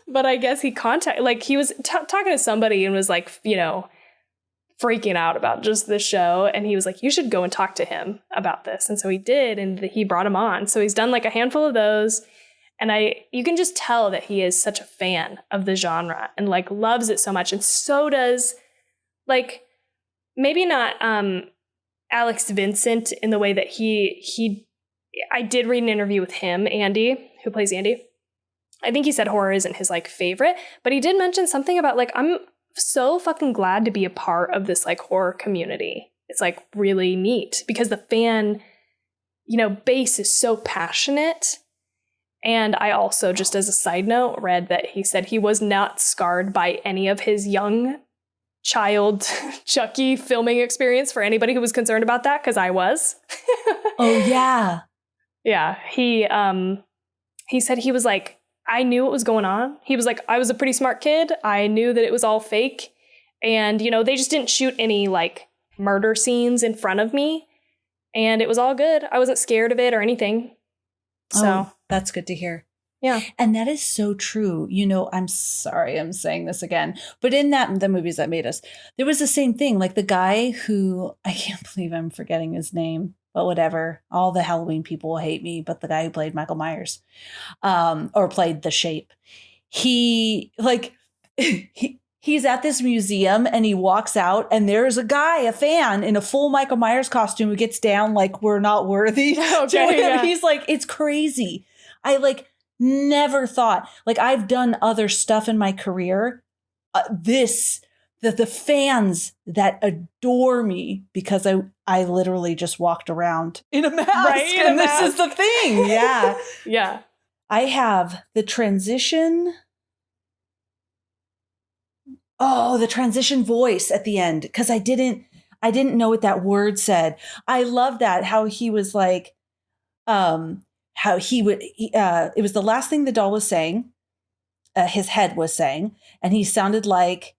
A: But I guess he was talking to somebody and was like, you know, freaking out about just this show. And he was like, you should go and talk to him about this. And so he did. And he brought him on. So he's done like a handful of those. And you can just tell that he is such a fan of the genre and like loves it so much. And so does like, maybe not Alex Vincent in the way that I did read an interview with him, Andy, who plays Andy. I think he said horror isn't his like favorite, but he did mention something about like, I'm so fucking glad to be a part of this like horror community. It's like really neat because the fan, you know, base is so passionate. And I also, just as a side note, read that he said he was not scarred by any of his young child Chucky filming experience, for anybody who was concerned about that, because I was.
B: Oh yeah.
A: Yeah. He said he was like, I knew what was going on. He was like, I was a pretty smart kid. I knew that it was all fake. And, you know, they just didn't shoot any like murder scenes in front of me. And it was all good. I wasn't scared of it or anything. So
B: that's good to hear.
A: Yeah.
B: And that is so true. You know, I'm sorry I'm saying this again, but in the movies that made us, there was the same thing. Like the guy who, I can't believe I'm forgetting his name, but whatever. All the Halloween people will hate me, but the guy who played Michael Myers, or played The Shape, he's at this museum and he walks out and there's a guy, a fan in a full Michael Myers costume who gets down like we're not worthy to him. Yeah. He's like, it's crazy. I like never thought, like I've done other stuff in my career. The fans that adore me because I literally just walked around in a mask. Right, and this is the thing. Yeah.
A: Yeah.
B: I have the transition. Oh, the transition voice at the end. Because I didn't know what that word said. I love that. How he was like, how he would, it was the last thing the doll was saying. His head was saying, and he sounded like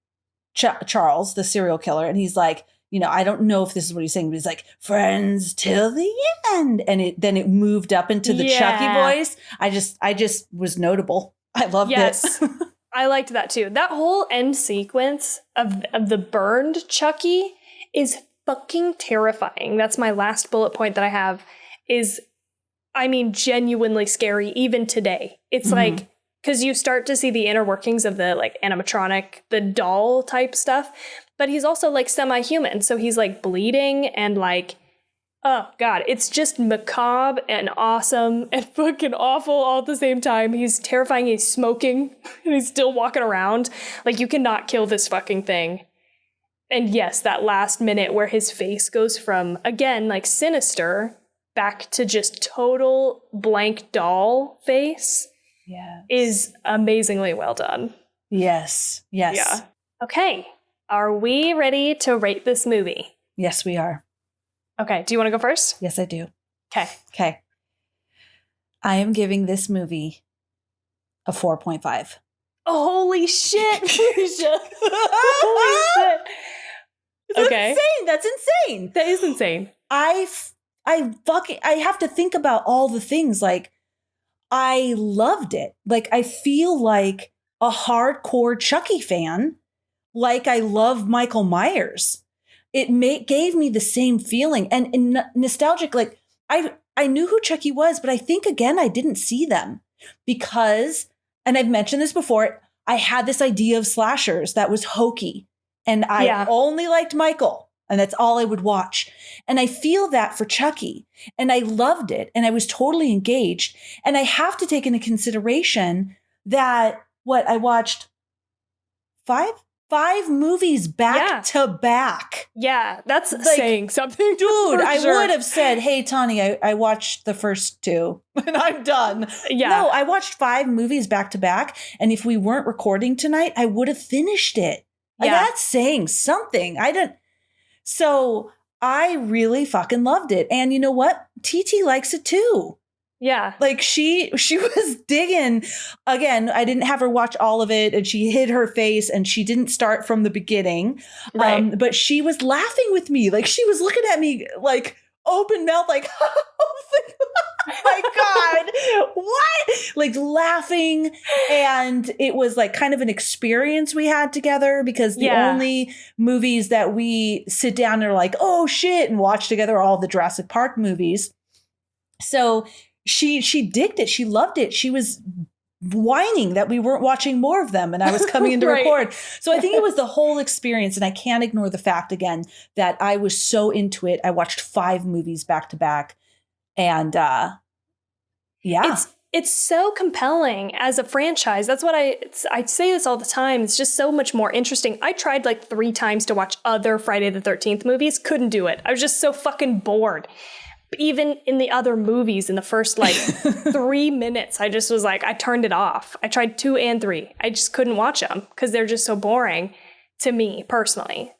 B: Charles, the serial killer. And he's like, you know, I don't know if this is what he's saying, but he's like, friends till the end. And then it moved up into the Chucky voice. I just was notable. I loved it.
A: I liked that too. That whole end sequence of the burned Chucky is fucking terrifying. That's my last bullet point that I have is, I mean, genuinely scary even today. It's like, because you start to see the inner workings of the like animatronic, the doll type stuff, but he's also like semi-human. So he's like bleeding and like, oh God, it's just macabre and awesome and fucking awful all at the same time. He's terrifying. He's smoking and he's still walking around. Like you cannot kill this fucking thing. And yes, that last minute where his face goes from, again, like sinister back to just total blank doll face.
B: Yeah,
A: is amazingly well done.
B: Yes.
A: Yeah. Okay. Are we ready to rate this movie?
B: Yes, we are.
A: Okay. Do you want to go first?
B: Yes, I do.
A: Okay.
B: I am giving this movie a 4.5.
A: Holy shit, Felicia. Holy shit. Okay.
B: Insane. That's insane.
A: That is insane.
B: I have to think about all the things. Like, I loved it. Like, I feel like a hardcore Chucky fan. Like, I love Michael Myers. It gave me the same feeling. And nostalgic, like, I knew who Chucky was, but I think, again, I didn't see them because, and I've mentioned this before, I had this idea of slashers that was hokey. And I only liked Michael. And that's all I would watch. And I feel that for Chucky. And I loved it. And I was totally engaged. And I have to take into consideration that I watched five movies back to back.
A: Yeah, that's saying something.
B: Dude, I would have said, hey, Tawny, I watched the first 2 and I'm done. Yeah. No, I watched 5 movies back to back. And if we weren't recording tonight, I would have finished it. That's saying something. So I really fucking loved it. And you know what? TT likes it too. Yeah. Like she was digging. Again, I didn't have her watch all of it and she hid her face and she didn't start from the beginning. Right. But she was laughing with me. Like she was looking at me like open mouth, like, oh my God, what? Like laughing. And it was like kind of an experience we had together because the only movies that we sit down and are like, oh shit, and watch together are all the Jurassic Park movies. So she digged it. She loved it. She was whining that we weren't watching more of them and I was coming in to record. So I think it was the whole experience. And I can't ignore the fact again that I was so into it. I watched 5 movies back to back. And
A: it's so compelling as a franchise. That's what I say this all the time. It's just so much more interesting. I tried like 3 times to watch other Friday the 13th movies. Couldn't do it. I was just so fucking bored. Even in the other movies, in the first like 3 minutes, I just was like, I turned it off. I tried 2 and 3. I just couldn't watch them because they're just so boring to me personally.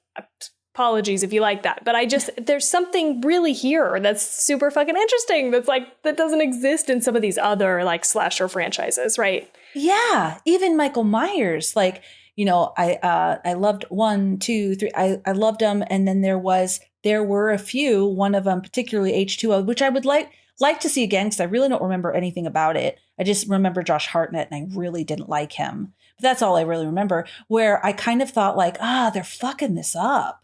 A: Apologies if you like that. But there's something really here that's super fucking interesting that's like, that doesn't exist in some of these other like slasher franchises, right?
B: Yeah. Even Michael Myers, like, you know, I loved 1, 2, 3. I loved them. And then there were a few, one of them particularly H2O, which I would like to see again because I really don't remember anything about it. I just remember Josh Hartnett and I really didn't like him. But that's all I really remember, where I kind of thought like, they're fucking this up.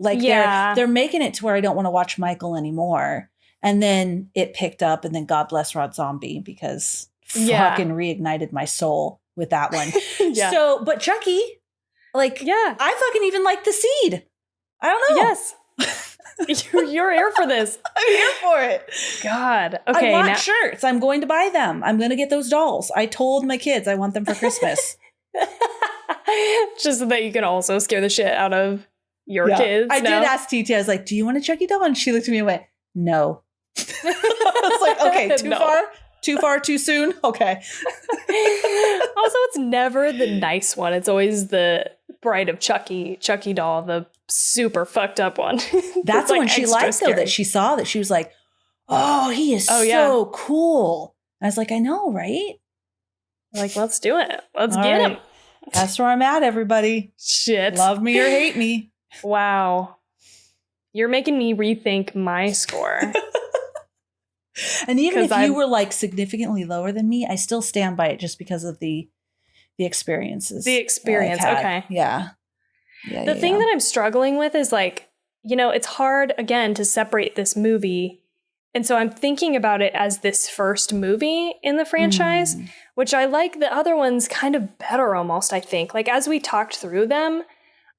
B: Like they're making it to where I don't want to watch Michael anymore. And then it picked up and then God bless Rob Zombie because fucking reignited my soul with that one. So, but Chucky, like, I fucking even like the Seed. I don't know.
A: Yes. You're here for this.
B: I'm here for it.
A: God. Okay.
B: I want shirts. I'm going to buy them. I'm going to get those dolls. I told my kids I want them for Christmas.
A: Just so that you can also scare the shit out of your kids.
B: I did ask TT. I was like, do you want a Chucky doll? And she looked at me and went, no. I was like, okay, too far, too soon. Okay.
A: Also, it's never the nice one. It's always the Bride of Chucky doll, the super fucked up one.
B: That's
A: like
B: when she liked
A: scary.
B: though, that she saw that she was like, oh, he is so cool. I was like, I know, right?
A: Like, let's do it. Let's get him.
B: That's where I'm at, everybody.
A: Shit.
B: Love me or hate me.
A: Wow. You're making me rethink my score.
B: And even if you were like significantly lower than me, I still stand by it just because of the experiences.
A: The experience. Okay.
B: Yeah.
A: The thing that I'm struggling with is like, you know, it's hard again to separate this movie. And so I'm thinking about it as this first movie in the franchise, which I like the other ones kind of better almost, I think. Like as we talked through them,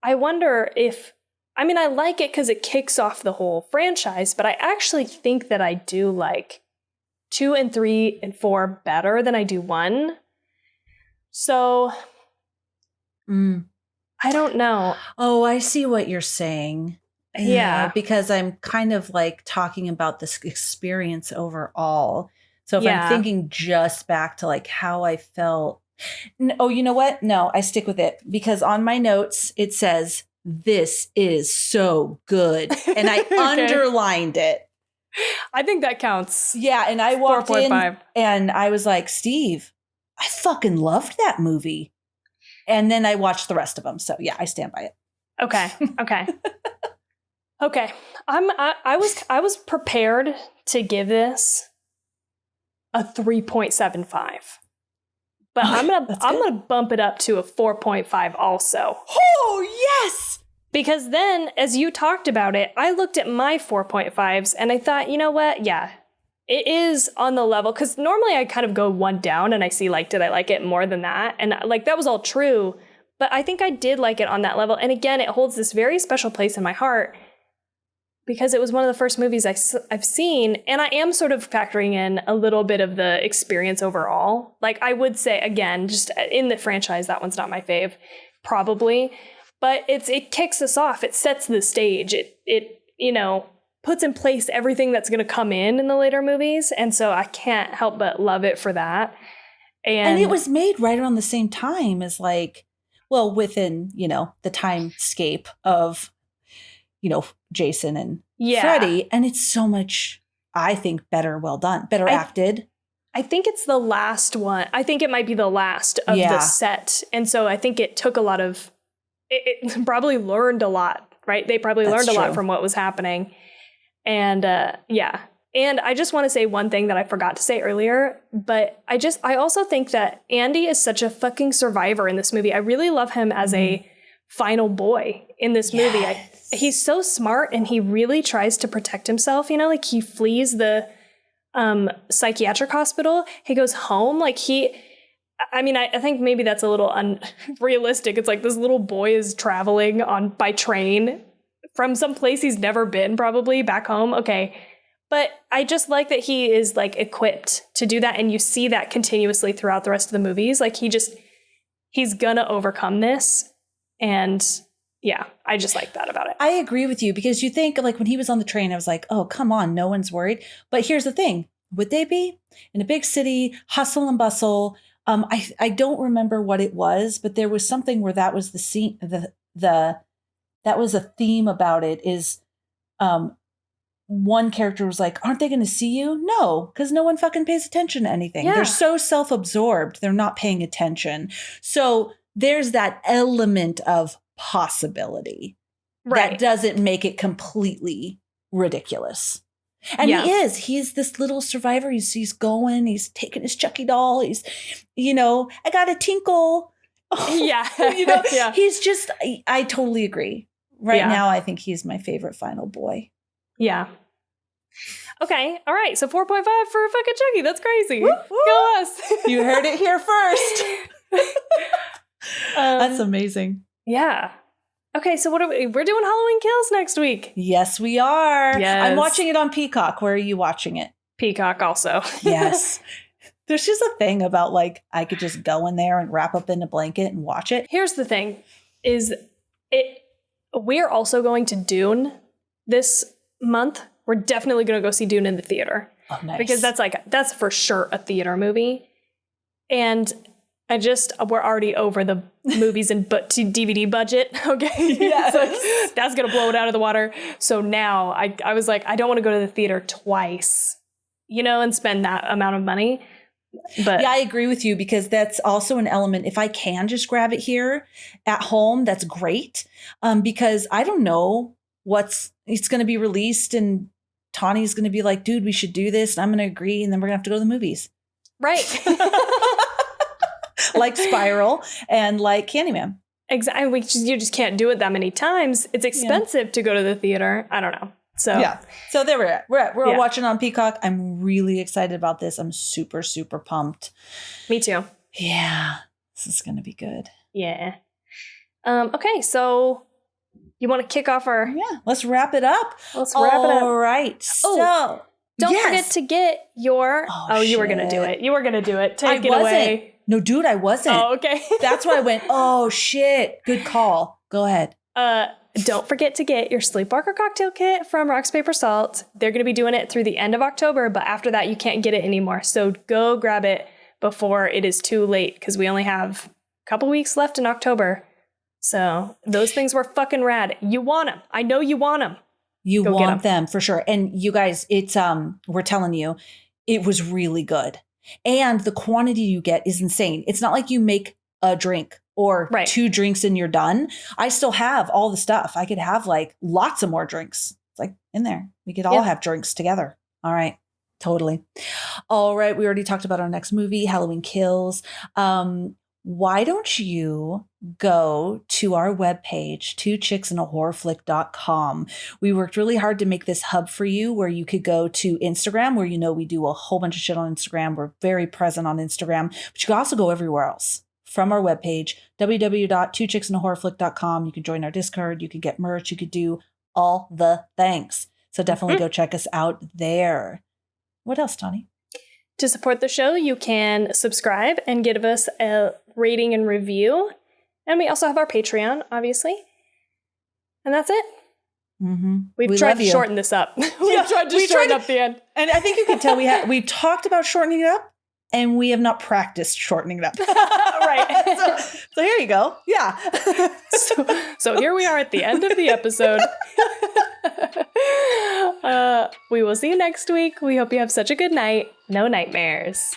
A: I wonder if, I mean, I like it because it kicks off the whole franchise, but I actually think that I do like 2 and 3 and 4 better than I do 1. So I don't know.
B: Oh, I see what you're saying.
A: Yeah.
B: Because I'm kind of like talking about this experience overall. So if I'm thinking just back to like how I felt. Oh, you know what? No, I stick with it because on my notes, it says, this is so good. And I underlined it.
A: I think that counts.
B: Yeah. And I walked in and I was like, Steve, I fucking loved that movie. And then I watched the rest of them. So yeah, I stand by it. Okay.
A: Okay. I was prepared to give this a 3.75. But I'm gonna bump it up to a 4.5 also.
B: Oh, yes!
A: Because then, as you talked about it, I looked at my 4.5s and I thought, you know what? Yeah, it is on the level, because normally I kind of go one down and I see like, did I like it more than that? And like that was all true, but I think I did like it on that level. And again, it holds this very special place in my heart because it was one of the first movies I've seen, and I am sort of factoring in a little bit of the experience overall. Like I would say, again, just in the franchise, that one's not my fave, probably, but it kicks us off. It sets the stage. It you know, puts in place everything that's going to come in the later movies, and so I can't help but love it for that. And
B: it was made right around the same time as like, well, within, you know, the timescape of, you know, Jason and Freddy. And it's so much, I think, better acted.
A: I think it's the last one. I think it might be the last of the set. And so I think it took a lot of, it probably learned a lot, right? They probably learned a lot from what was happening. And And I just want to say one thing that I forgot to say earlier, but I also think that Andy is such a fucking survivor in this movie. I really love him as a final boy in this movie. He's so smart, and he really tries to protect himself. You know, like he flees the psychiatric hospital. He goes home. Like I think maybe that's a little unrealistic. It's like this little boy is traveling by train from some place he's never been, probably back home. Okay. But I just like that he is like equipped to do that. And you see that continuously throughout the rest of the movies. Like he's gonna overcome this. And yeah, I just like that about it.
B: I agree with you, because you think like when he was on the train, I was like, oh, come on, no one's worried. But here's the thing. Would they be in a big city, hustle and bustle? I don't remember what it was, but there was something where that was the scene, that was a theme about it is, one character was like, aren't they going to see you? No, because no one fucking pays attention to anything. Yeah. They're so self-absorbed. They're not paying attention. So there's that element of possibility that doesn't make it completely ridiculous. And he's this little survivor. He's going, he's taking his Chucky doll. He's, you know, I got a tinkle.
A: Yeah.
B: You know, he's just, I totally agree. Right now, I think he's my favorite final boy.
A: Yeah. Okay. All right. So 4.5 for fucking Chucky. That's crazy.
B: Woo, woo.
A: Go us.
B: You heard it here first. That's amazing.
A: Yeah. Okay. So we're doing Halloween Kills next week.
B: Yes, we are.
A: Yes.
B: I'm watching it on Peacock. Where are you watching it?
A: Peacock also.
B: Yes. There's just a thing about like, I could just go in there and wrap up in a blanket and watch it.
A: Here's the thing is we're also going to Dune this month. We're definitely going to go see Dune in the theater.
B: Oh, nice.
A: Because that's for sure a theater movie. And we're already over the movies and DVD budget. Okay.
B: Yes.
A: So that's going to blow it out of the water. So now I was like, I don't want to go to the theater twice, you know, and spend that amount of money. But
B: yeah, I agree with you, because that's also an element. If I can just grab it here at home, that's great. Because I don't know it's going to be released, and Tawny's going to be like, dude, we should do this. And I'm going to agree. And then we're going to have to go to the movies.
A: Right.
B: Like Spiral and like Candyman.
A: Exactly. You just can't do it that many times. It's expensive to go to the theater. I don't know. So
B: yeah. So there we're at. We're watching on Peacock. I'm really excited about this. I'm super, super pumped.
A: Me too.
B: Yeah. This is going to be good.
A: Yeah. Okay. So you want to kick off our...
B: Yeah. Let's wrap it up.
A: All
B: right. So
A: don't forget to get your... Oh, you were going to do it. You were going to do it. Take it away.
B: No, dude, I wasn't.
A: Oh, okay.
B: That's why I went, oh, shit. Good call. Go ahead.
A: Don't forget to get your Sleepwalker cocktail kit from Rocks, Paper, Salt. They're going to be doing it through the end of October, but after that, you can't get it anymore. So go grab it before it is too late, because we only have a couple weeks left in October. So those things were fucking rad. You want them. I know you want them.
B: You want them for sure. And you guys, it's, we're telling you, it was really good. And the quantity you get is insane. It's not like you make a drink or 2 drinks and you're done. I still have all the stuff. I could have like lots of more drinks. It's like in there. We could all have drinks together. All right. Totally. All right. We already talked about our next movie, Halloween Kills. why don't you go to our webpage, twochicksandahorrorflick.com. We worked really hard to make this hub for you where you could go to Instagram, where we do a whole bunch of shit on Instagram. We're very present on Instagram, but you can also go everywhere else from our webpage, www.twochicksandahorrorflick.com. You can join our Discord, you can get merch, you could do all the things. So definitely go check us out there. What else, Tawny?
A: To support the show, you can subscribe and give us a rating and review. And we also have our Patreon, obviously. And that's it.
B: Mm-hmm.
A: We've tried to shorten this up. We've tried to shorten up the end.
B: And I think you can tell we've talked about shortening it up, and we have not practiced shortening it up.
A: Right.
B: So here you go. Yeah.
A: So here we are at the end of the episode. We will see you next week. We hope you have such a good night. No nightmares.